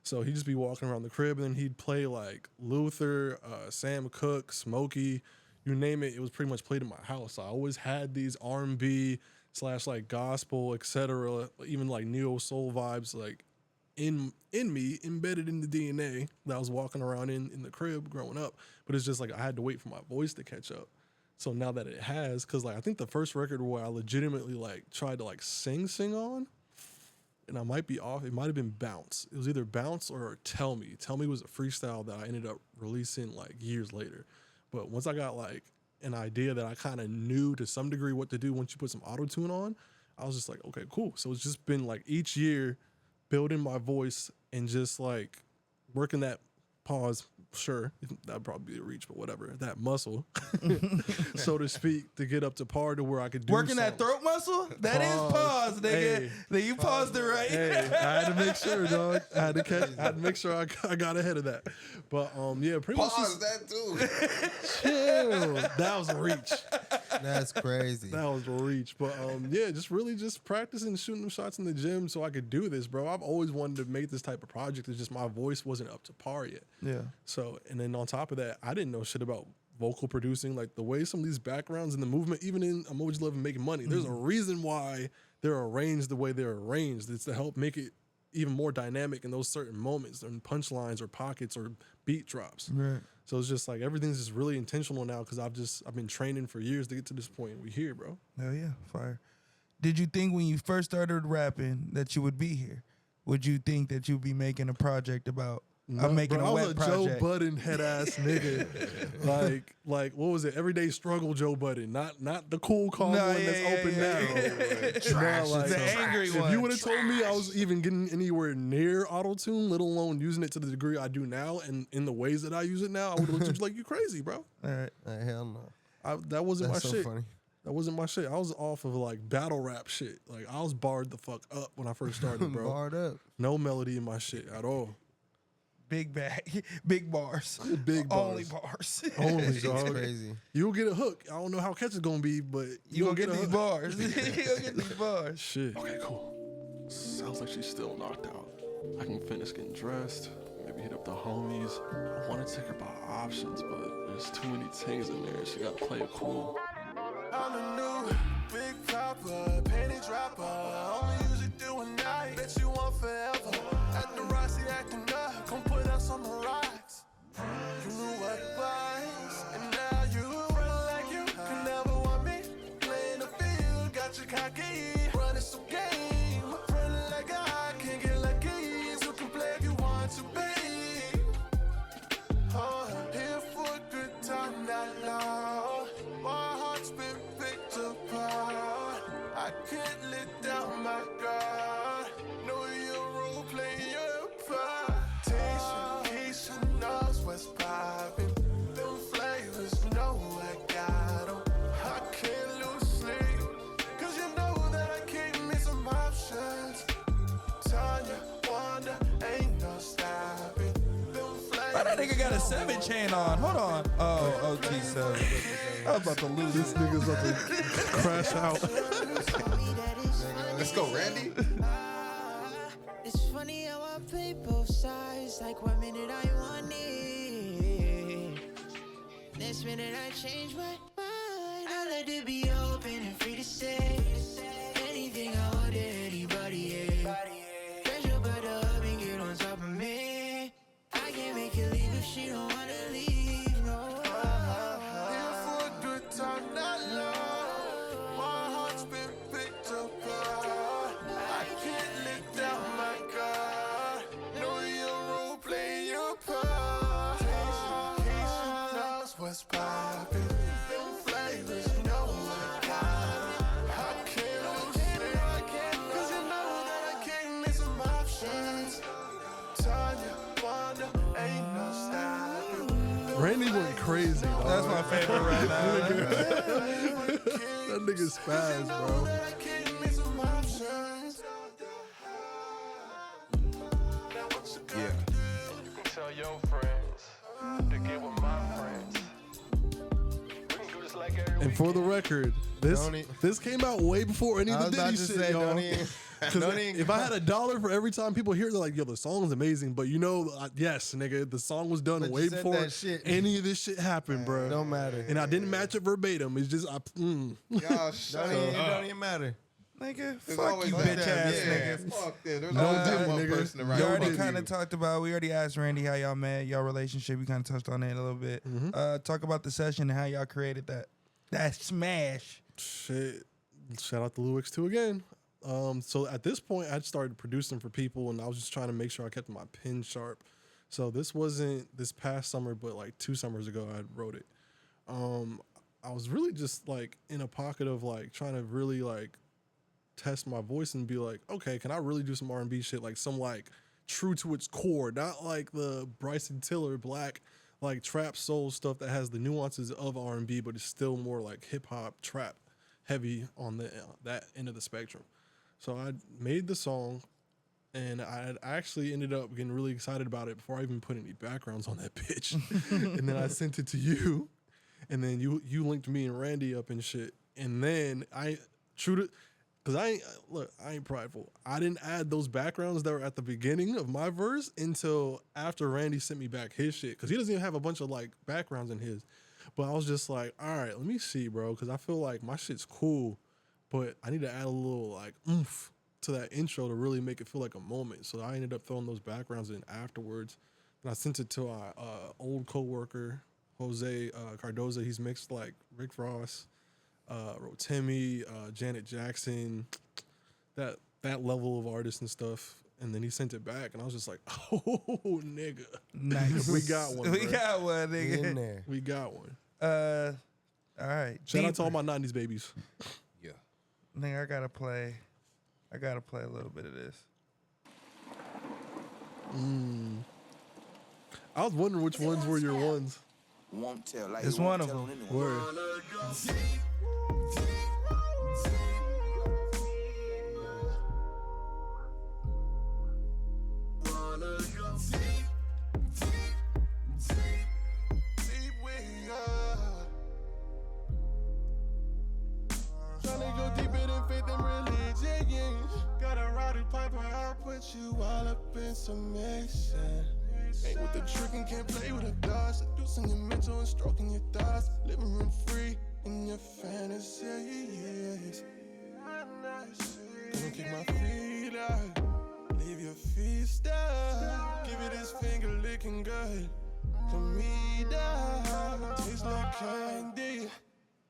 So he'd just be walking around the crib, and then he'd play like Luther, Sam Cooke, Smokey, you name it. It was pretty much played in my house. So I always had these R&B / like gospel, etc., even like neo soul vibes, like in me, embedded in the DNA that I was walking around in the crib growing up. But it's just like I had to wait for my voice to catch up. So now that it has, because like I think the first record where I legitimately like tried to like sing on, and I might be off, it might have been Bounce. It was either Bounce or Tell Me. Tell Me was a freestyle that I ended up releasing like years later. But once I got like an idea that I kind of knew to some degree what to do once you put some auto-tune on, I was just like, okay, cool. So it's just been like each year building my voice and just like working that pause, sure, that'd probably be a reach, but whatever, that muscle, so to speak, to get up to par to where I could do Working that something. throat muscle? That is pause, nigga. Hey. Then you paused it right. Hey, I had to make sure, dog. I had to make sure I got ahead of that. But yeah, pretty much Pause just that too. chill. That was a reach. That's crazy. That was a reach. But yeah, just really just practicing shooting them shots in the gym so I could do this, bro. I've always wanted to make this type of project. It's just my voice wasn't up to par yet. Yeah. So, and then on top of that, I didn't know shit about vocal producing, like the way some of these backgrounds in the movement, even in Emoji Love and Making Money, there's a reason why they're arranged the way they're arranged. It's to help make it even more dynamic in those certain moments and punchlines or pockets or beat drops. Right. So it's just like everything's just really intentional now because I've been training for years to get to this point. We here, bro. Hell yeah, fire. Did you think when you first started rapping that you would be here? Would you think that you'd be making a project about making bro, a I wet was a project? Joe Budden head ass nigga. like what was it? Everyday struggle Joe Budden, not the cool calm No, one yeah, that's yeah, open yeah. now. Trash. Nah, like, The angry if one. you would have told me I was even getting anywhere near auto-tune, let alone using it to the degree I do now and in the ways that I use it now, I would have looked at you like you crazy, bro. All right. Hell no. That wasn't That's my so shit. funny. That wasn't my shit. I was off of like battle rap shit. Like I was barred the fuck up when I first started, bro. Barred up. No melody in my shit at all. Big bag, big bars. Big bars. Only bars. Only, It's dog. crazy. You'll get a hook. I don't know how catch is gonna be, but You gonna get a these hook. bars. You gonna get these bars. Shit. Okay, cool. Sounds like she's still knocked out. I can finish getting dressed, maybe hit up the homies. I want to take her by options, but there's too many things in there. She gotta play it cool. I'm the new big popper, panty dropper. Only usually do a night. Bet you want forever. At the Rossi acting up, come put us on the rocks. You knew what it was, and now you run like you can never want me. Playing the field, got you cocky, running some game. Running like I can't get lucky. So can play if you want to be. Oh, here for a good time, not long. My heart's been picked apart. I can't let down my guard. Know your role, play your part. Keisha knows what's poppin'. Them flavors know I got 'em. I can't lose sleep, 'cause you know that I can't miss some options. Tanya, Wanda, ain't no stopping. Them flavors. Why that nigga got a 7 chain on? Hold on. Oh, OT7. I was about to lose This nigga's about to crash out. Let's go, Randy. It's funny how I play both sides. Like 1 minute I want it, next minute I change my mind. I let it be open and free to say anything I want to anybody. Pressure but the hub and get on top of me. I can't make her leave if she don't wanna leave. No. Here for a good time, not long. My heart's been picked apart. I can't let down my guard. Know your role, play your part. Keisha knows what's poppin'. Them flavors know I got 'em. I can't lose sleep, 'cause you know that I can't miss some options. Tanya, Wanda, ain't no stopping. Randy went crazy, dog. That's my favorite right now. That nigga spaz, bro. I can't miss some options. Yeah. Tell your friends to get with my friends. We can do this like every And for the record, this Don't e- this came out way before any of I the was about Diddy to shit, say, y'all. don't even. 'Cause Don't even. if I had $1 for every time people hear it, they're like, yo, the song's amazing, but you know, yes, nigga, the song was done But you way said before that shit. any of this shit happened, bro. Don't matter. And I didn't match it verbatim. It's just, Y'all shut It up. don't even matter. Nigga, There's fuck always you, that. bitch ass Yeah, nigga. fuck them. There's No always that didn't, one nigga. person to You write already about kind you. of talked about. We already asked Randy how y'all met, y'all relationship. We kind of touched on it a little bit. Talk about the session and how y'all created that smash. shit. Shout out to Lou X2 again. So at this point, I'd started producing for people, and I was just trying to make sure I kept my pen sharp. So this wasn't this past summer, but like 2 summers ago, I wrote it. I was really just like in a pocket of like trying to really like test my voice and be like, okay, can I really do some R&B shit, like some like true to its core, not like the Bryson Tiller Black like trap soul stuff that has the nuances of R&B, but it's still more like hip hop trap heavy on the that end of the spectrum. So I made the song, and I actually ended up getting really excited about it before I even put any backgrounds on that bitch. And then I sent it to you, and then you linked me and Randy up and shit. And then because I ain't prideful. I didn't add those backgrounds that were at the beginning of my verse until after Randy sent me back his shit, because he doesn't even have a bunch of like backgrounds in his. But I was just like, all right, let me see, bro, because I feel like my shit's cool, but I need to add a little like oomph to that intro to really make it feel like a moment. So I ended up throwing those backgrounds in afterwards, and I sent it to our old coworker Jose Cardoza. He's mixed like Rick Ross, Rotimi, Janet Jackson, that level of artists and stuff. And then he sent it back, and I was just like, "Oh, nigga, Nice. we got one. We bro. got one, We in nigga. there. We got one." All right. Shout out to all Deeper. my '90s babies. Yeah. Nigga, I gotta play a little bit of this. I was wondering which ones were your ones. Won't tell like It's he won't one of tell them. on anyone. Word. Tryna go deeper than faith and religion, yeah. Got a rowdy piper, I'll put you all up in submission. Ain't with the trick and can't play with the dots. Seducing your mental and stroking your thoughts. Living room free in your fantasies. Gonna kick my feet out. Leave your feet stuck. Give it this finger licking good. For me, dog. Tastes like candy.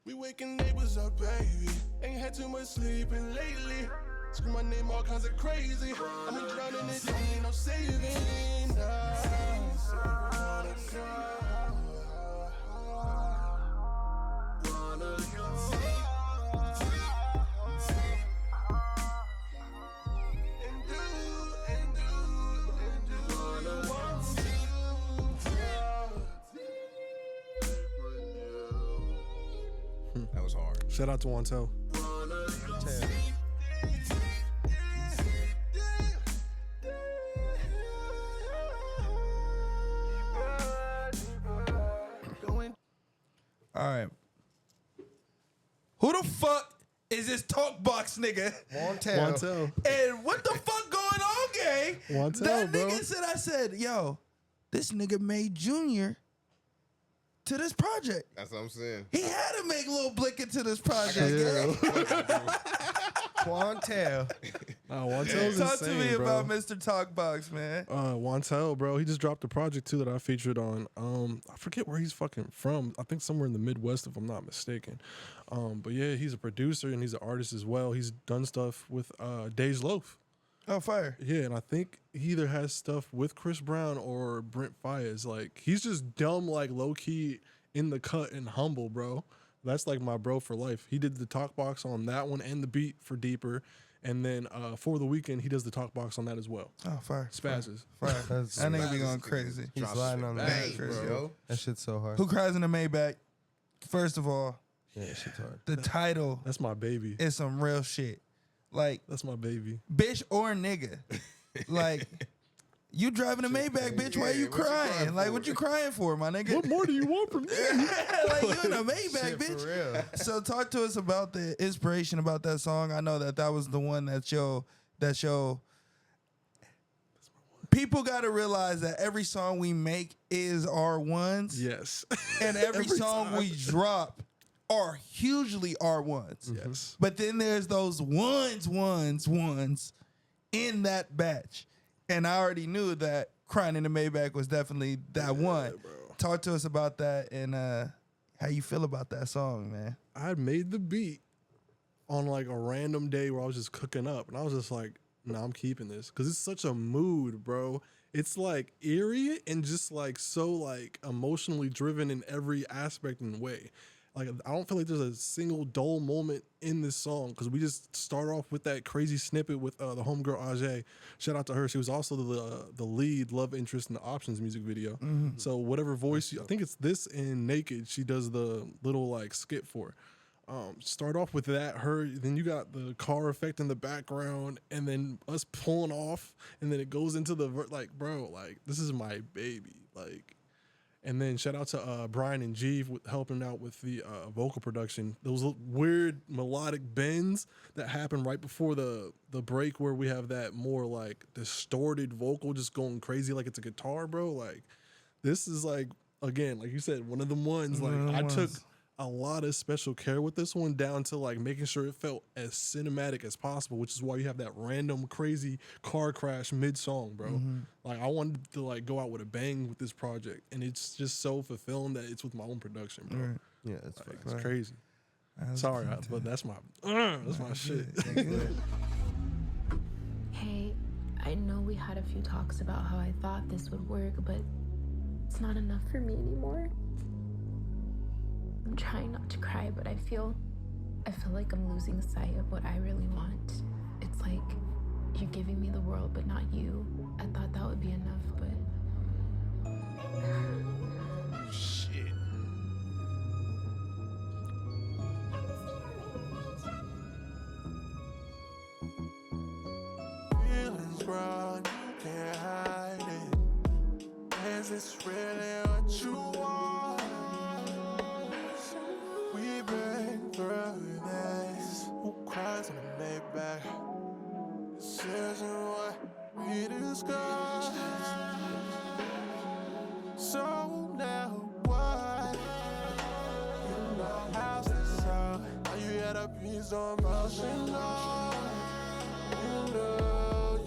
We waking neighbors up, baby. Ain't had too much sleeping lately. Scream my name all kinds of crazy. I'm drowning it, don't need no saving. That was hard. Shout out to Wantel. All right. Who the fuck is this talk box nigga? Wantel. And what the fuck going on, gang? Wantel, That bro. nigga said, I said, yo, this nigga made Junior to this project. That's what I'm saying. He had to make Lil Blick into this project. Yeah. gang. Quantel. Wantel's Talk insane, to me bro. about Mr. Talkbox, man. Wantel, bro. He just dropped a project too that I featured on. I forget where he's fucking from. I think somewhere in the Midwest, if I'm not mistaken. But yeah, he's a producer and he's an artist as well. He's done stuff with Dej Loaf. Oh, fire. Yeah, and I think he either has stuff with Chris Brown or Brent Faiyaz. Like, he's just dumb, like, low-key in the cut and humble, bro. That's, like, my bro for life. He did the talk box on that one and the beat for Deeper. And then for the weekend, he does the talk box on that as well. Oh, fire. Spazzes. Fire. That's- That nigga be Spazzes going nigga crazy. He's drops lying shit on bang, that. yo. That shit's so hard. Who cries in the Maybach? First of all, Yeah, that shit's hard. the title That's my baby. is some real shit. Like, That's my baby. bitch or nigga. Like, you driving a Maybach, bitch. Why Yeah, you what you crying? crying Like, for? what you crying for, my nigga? What more do you want from me? Like, you in a Maybach, Shit, bitch. for real. So talk to us about the inspiration about that song. I know that was the one that people got to realize that every song we make is our ones. Yes. And every song time. we drop are hugely our ones. Yes. But then there's those ones in that batch. And I already knew that Crying in the Maybach was definitely that one. bro. Talk to us about that and how you feel about that song, man. I made the beat on like a random day where I was just cooking up, and I was just like, "Nah, I'm keeping this," because it's such a mood, bro. It's like eerie and just like so like emotionally driven in every aspect and way. Like, I don't feel like there's a single dull moment in this song because we just start off with that crazy snippet with the homegirl Ajay. Shout out to her. She was also the lead love interest in the Options music video. So whatever voice, I think it's this and Naked, she does the little like skit for. Start off with that, her, then you got the car effect in the background, and then us pulling off, and then it goes into the like, bro, like, this is my baby, like. And then shout out to Brian and Jeeve with helping out with the vocal production. Those weird melodic bends that happen right before the break where we have that more like distorted vocal just going crazy like it's a guitar, bro. Like, this is like, again, like you said, one of them ones. Like, I took a lot of special care with this one down to like making sure it felt as cinematic as possible, which is why you have that random crazy car crash mid-song, bro. Like, I wanted to like go out with a bang with this project, and it's just so fulfilling that it's with my own production, bro. Right. Yeah, that's Like, fine. it's crazy. Sorry, but that's my shit. Hey, I know we had a few talks about how I thought this would work, but it's not enough for me anymore. I'm trying not to cry, but I feel like I'm losing sight of what I really want. It's like you're giving me the world, but not you. I thought that would be enough, but Shit. Feelings wrong, you can't hide it. Is this really what you want? We've been through this. Who cries in the Maybach? This isn't what we discussed. So now what? You know how's this sound? Are you at a piece of emotional? You know,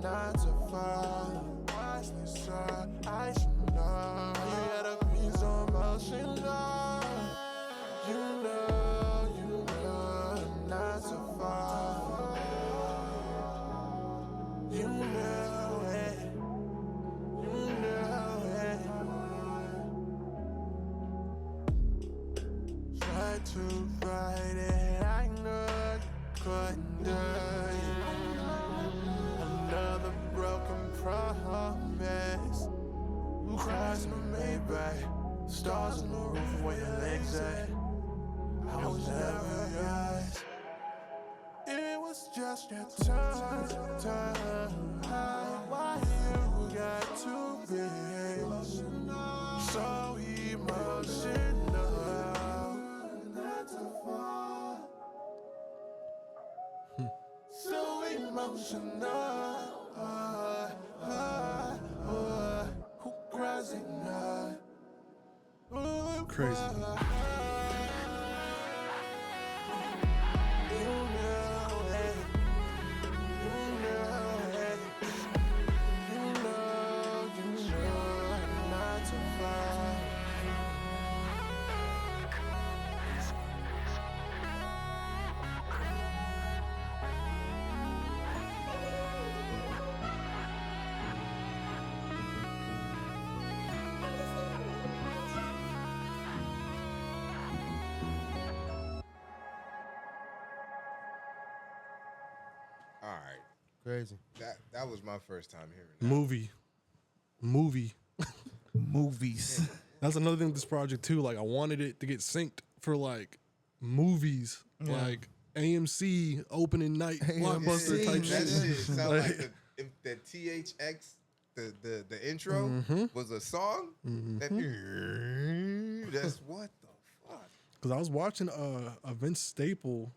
not to fall. Watch this side, I should know. Are you at a piece of emotional? You know, not to fall. You know it. You know it. Try to fight it, I know you couldn't do it. Another broken promise. Who cries in the Maybach? Stars on the roof where your legs at. I was never yours. It was just your turn. Why you got to be so emotional? Not to fall. So emotional. Who cries at night? Crazy. All right. Crazy. That was my first time hearing that. Movie. Movies. That's another thing with this project too. Like I wanted it to get synced for like movies, like AMC opening night blockbuster type That shit. shit sound like the THX, the intro was a song. That's what the fuck. Because I was watching a Vince Staple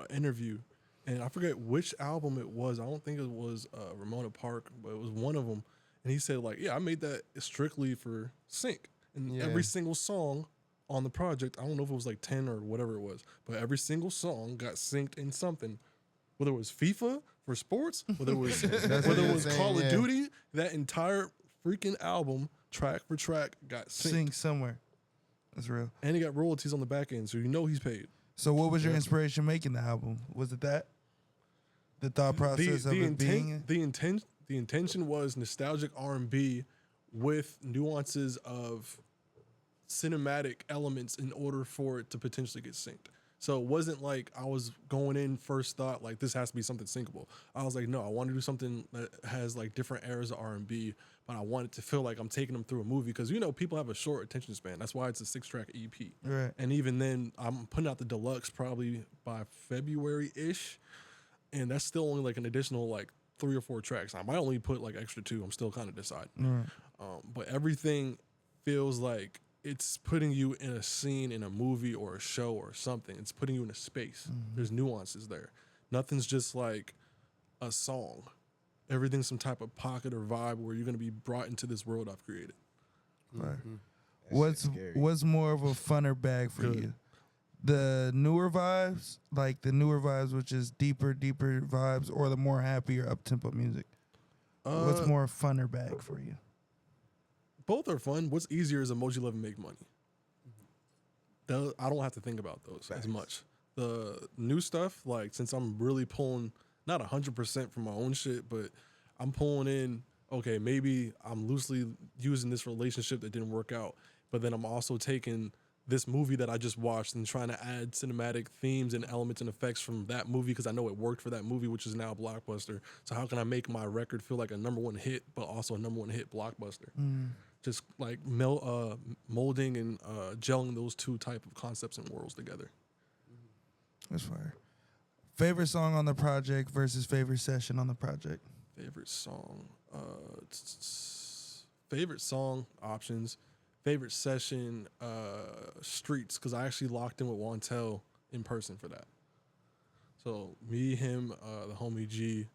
interview, and I forget which album it was. I don't think it was Ramona Park, but it was one of them. And he said, like, yeah, I made that strictly for sync. And every single song on the project, I don't know if it was like 10 or whatever it was, but every single song got synced in something. Whether it was FIFA for sports, whether it was Call of Duty, that entire freaking album, track for track, got synced. Sing somewhere. That's real. And he got royalties on the back end, so you know he's paid. So what was your inspiration making the album? Was it that? The thought process of it being? The intention was nostalgic R&B with nuances of cinematic elements in order for it to potentially get synced. So it wasn't like I was going in first thought like this has to be something syncable. I was like, no, I want to do something that has like different eras of R&B, but I want it to feel like I'm taking them through a movie because you know people have a short attention span. That's why it's a 6-track EP. Right. And even then, I'm putting out the deluxe probably by February-ish, and that's still only like an additional like 3 or 4 tracks. I might only put like extra 2. I'm still kind of deciding. Right. But everything feels like it's putting you in a scene in a movie or a show or something. It's putting you in a space. There's nuances there. Nothing's just like a song. Everything's some type of pocket or vibe where you're going to be brought into this world I've created. Right. That shit's scary. What's more of a funner bag for you? The newer vibes, which is deeper vibes, or the more happier up-tempo music? What's more funner bag for you? Both are fun. What's easier is Emoji Love and Make Money. I don't have to think about those Facts. as much. The new stuff, like since I'm really pulling not 100% from my own shit, but I'm pulling in. Okay, maybe I'm loosely using this relationship that didn't work out, but then I'm also taking this movie that I just watched and trying to add cinematic themes and elements and effects from that movie because I know it worked for that movie, which is now a blockbuster. So how can I make my record feel like a #1 hit, but also a #1 hit blockbuster? Just like molding and gelling those two type of concepts and worlds together. That's fire. Favorite song on the project versus favorite session on the project. Favorite song. Favorite song options. Favorite session. Streets, because I actually locked in with Wantel in person for that. So me, him, the homie G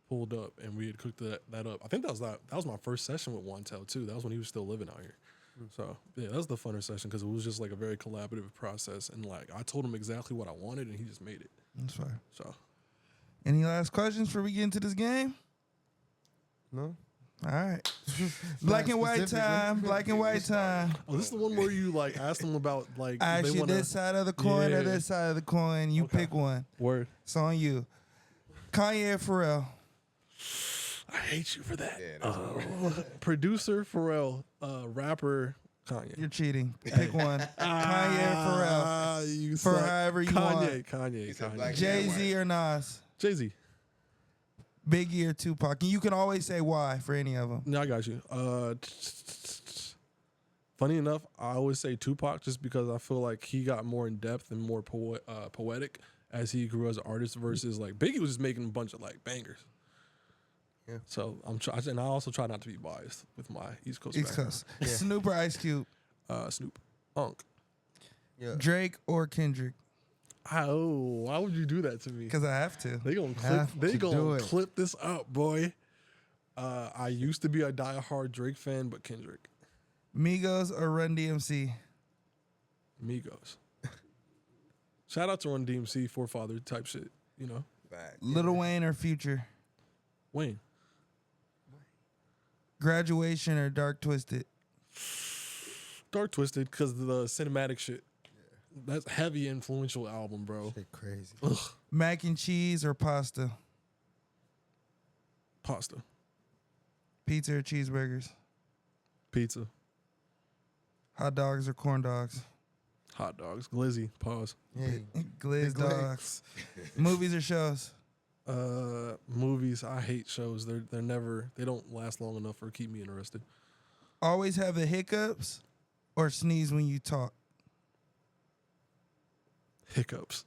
pulled up and we had cooked that up. I think that was my first session with Wantel too. That was when he was still living out here. So yeah, that was the funner session because it was just like a very collaborative process and like I told him exactly what I wanted and he just made it. That's fire. So Any last questions before we get into this game? No. All right. Black and white time. Black and white time. oh, this is the one where you like ask them about like I if ask they you wanna, this side of the coin or Yeah. this side of the coin. You Okay. pick one. word. It's on you. Kanye or Pharrell? I hate you for that. Yeah, Producer Pharrell, rapper Kanye. You're cheating. Pick one. Kanye or Pharrell? You For suck. however you want. Kanye. said black- Jay-Z or Nas? Jay-Z. Biggie or Tupac? And you can always say why for any of them. No, I got you. Funny enough, I always say Tupac just because I feel like he got more in depth and more poetic as he grew as an artist versus like Biggie was just making a bunch of like bangers. Yeah. So and I also try not to be biased with my East Coast East background. Coast. Snoop or Ice Cube? Snoop. Unk. Yeah. Drake or Kendrick? Oh, why would you do that to me? Because I have to. They gonna Have clip. They to do gonna it. clip this up, boy. I used to be a diehard Drake fan, but Kendrick, Migos or Run DMC? Migos. Shout out to Run DMC, forefather type shit. You know, Back. Lil Wayne or Future? Wayne. Graduation or Dark Twisted? Dark Twisted because the cinematic shit. That's heavy influential album, bro. Shit crazy. Mac and cheese or pasta? Pasta, Pizza or cheeseburgers? pizza, Hot dogs or corn dogs? hot dogs, glizzy. Pause. Hey. Glizz Big legs. dogs. Movies or shows? Movies. I hate shows. They're never. They don't last long enough or keep me interested. Always have the hiccups or sneeze when you talk? Hiccups.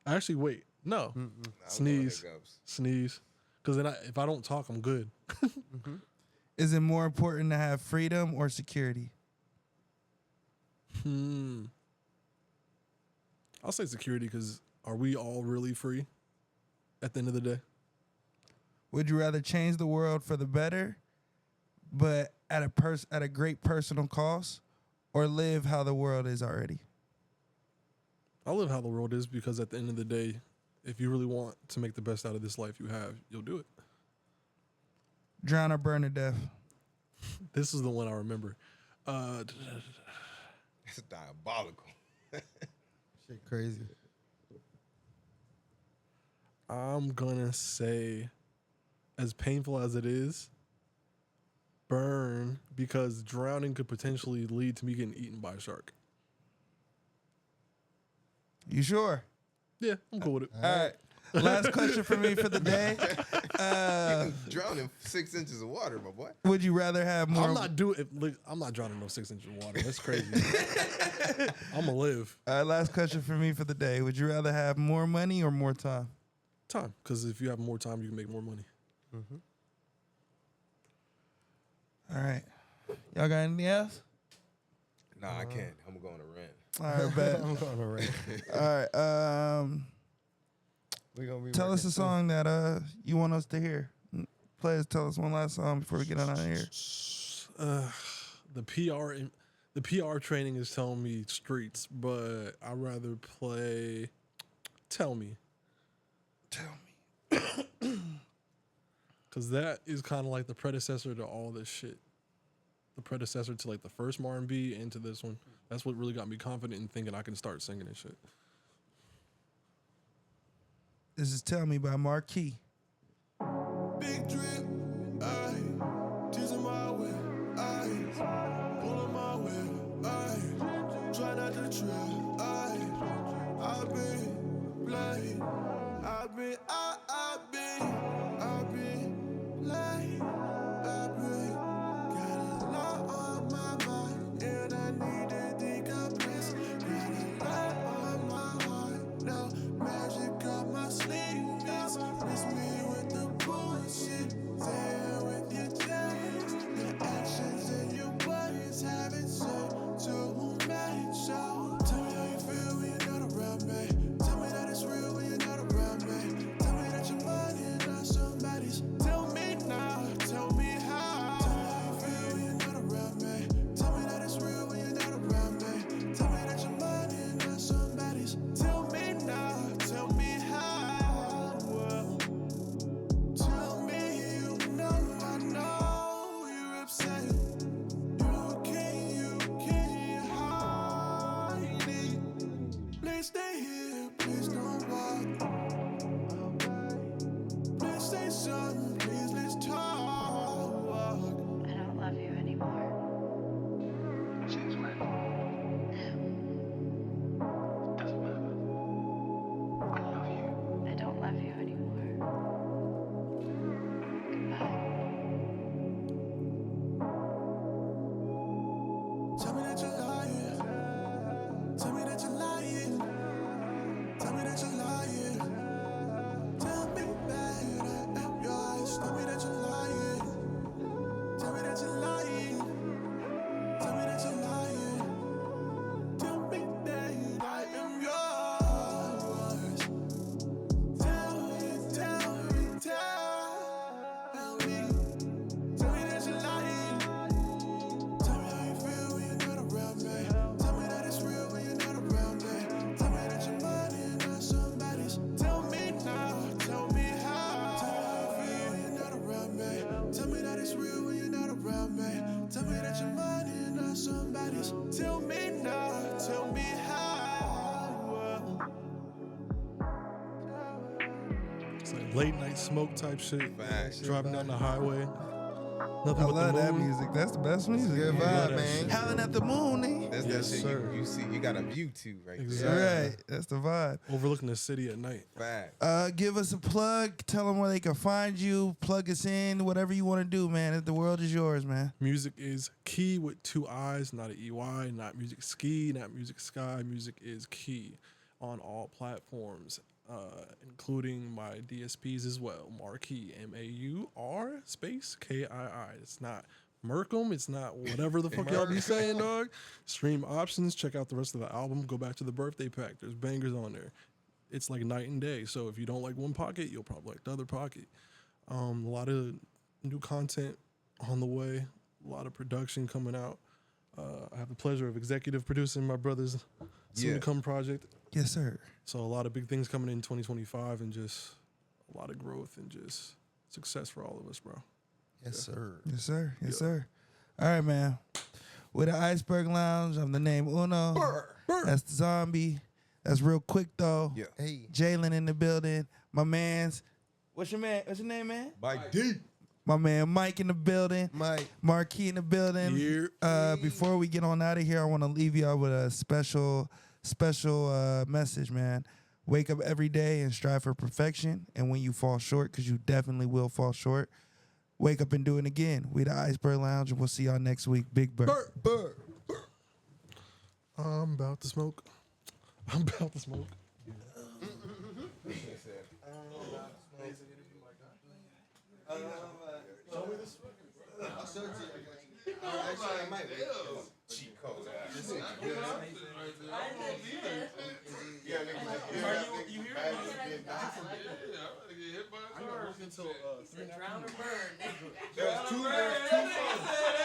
Actually, wait. No. I don't know Sneeze. hiccups. Sneeze. Because then if I don't talk, I'm good. Is it more important to have freedom or security? I'll say security because are we all really free at the end of the day? Would you rather change the world for the better, but at a great personal cost, or live how the world is already? I'll live how the world is because at the end of the day, if you really want to make the best out of this life you have, you'll do it. Drown or burn to death? This is the one I remember. It's diabolical. Shit crazy. I'm gonna say, as painful as it is, burn because drowning could potentially lead to me getting eaten by a shark. You sure? Yeah, I'm cool with it. All right. Last question for me for the day. Drown in 6 inches of water, my boy. Would you rather have more? I'm not drowning no 6 inches of water. That's crazy. I'm gonna live. Last question for me for the day. Would you rather have more money or more time? Time, because if you have more time, you can make more money. All right. Y'all got anything else? Nah, I can't. I'm going to rent. All right, bet. I'm going to rant. All right. We gonna be Tell us working a song that you want us to hear. Please tell us one last song before we get on out of here. The PR training is telling me streets, but I'd rather play Tell Me. Tell me. Because that is kind of like the predecessor to all this shit. the predecessor to like the first Maur&b and to this one. That's what really got me confident in thinking I can start singing and shit. This is Tell Me by Maur Kii. Big drip, ayy. Teasing my whip, ayy. Pulling my whip, ayy. Try not to trip, ayy. I've been playing. I've been playing. I've been got a lot on my mind, and I need to decompress. Got a lot on my heart, no magic up my sleeve. Miss me with the bullshit, there with your change. Your actions and your words haven't said to me. So tell me how you feel when you're not around me. Tell me that it's real when you're not around me. Tell me that you're mine and not somebody's. Tell me now, tell me how. Tell me how you feel when you're not around me. Tell me that it's real when you're not around me. Tell me that you're mine and not somebody's. Tell me now, tell me how. Well, tell me you know I know you're upset. You can't hide it. Please stay here, please don't walk. Please say something, please let's talk. I don't love you anymore. Since when? Doesn't matter. I love you. I don't love you anymore. Goodbye. Tell me that you're lying. Tell me that you're lying. Tell me that you're lying. Tell me that I am yours. Tell me that you're lying. Tell me that you're lying. Tell me that you're lying. Tell me that I am yours. Tell me. Tell me that you're lying. Tell me how you feel when you're not around me. Tell me that it's real when you're not around me. Tell me that you're mine and not somebody's. Tell me now, tell me how. Tell me how you feel when you're not around me. Tell me that it's real when you're not around me. Tell me that you're mine and not somebody's. Tell me now, tell me how. It's like late night smoke type shit. Facts. Driving down the highway. Nothing I but love the that moon. music. That's the best music. Good Love vibe, that man. shit. Howling at the moon, nigga. That's Yes, that shit sir. you see. You got a view to right Exactly. there. Right. That's the vibe. Overlooking the city at night. Facts. Give us a plug. Tell them where they can find you. Plug us in. Whatever you want to do, man. The world is yours, man. Music is Key with 2 I's, not an EY, not Music Ski, not Music Sky. Music is Key on all platforms, including my DSPs as well. Maur Kii, MAUR space KII. It's not Merkham. It's not whatever the fuck y'all be saying, dog. Stream options. Check out the rest of the album. Go back to the birthday pack. There's bangers on there. It's like night and day. So if you don't like one pocket, you'll probably like the other pocket. A lot of new content on the way. A lot of production coming out. I have the pleasure of executive producing my brother's soon-to-come project. Yes, sir. So a lot of big things coming in 2025 and just a lot of growth and just success for all of us, bro. Yes, sir. Yes, sir. Yes, sir. All right, man. With the Iceberg Lounge, I'm the name Uno. That's the Zombie. That's real quick, though. Yeah. Hey, Jalen in the building. My man's. What's your name, man? By D. My man Mike in the building. Mike. Maur Kii in the building. Before we get on out of here, I want to leave y'all with a special message, man. Wake up every day and strive for perfection. And when you fall short, because you definitely will fall short, wake up and do it again. We the Iceberg Lounge, and we'll see y'all next week. Big Bird. I'm about to smoke. I'm about to smoke. Cheat code ass. Until 3 There's two phones.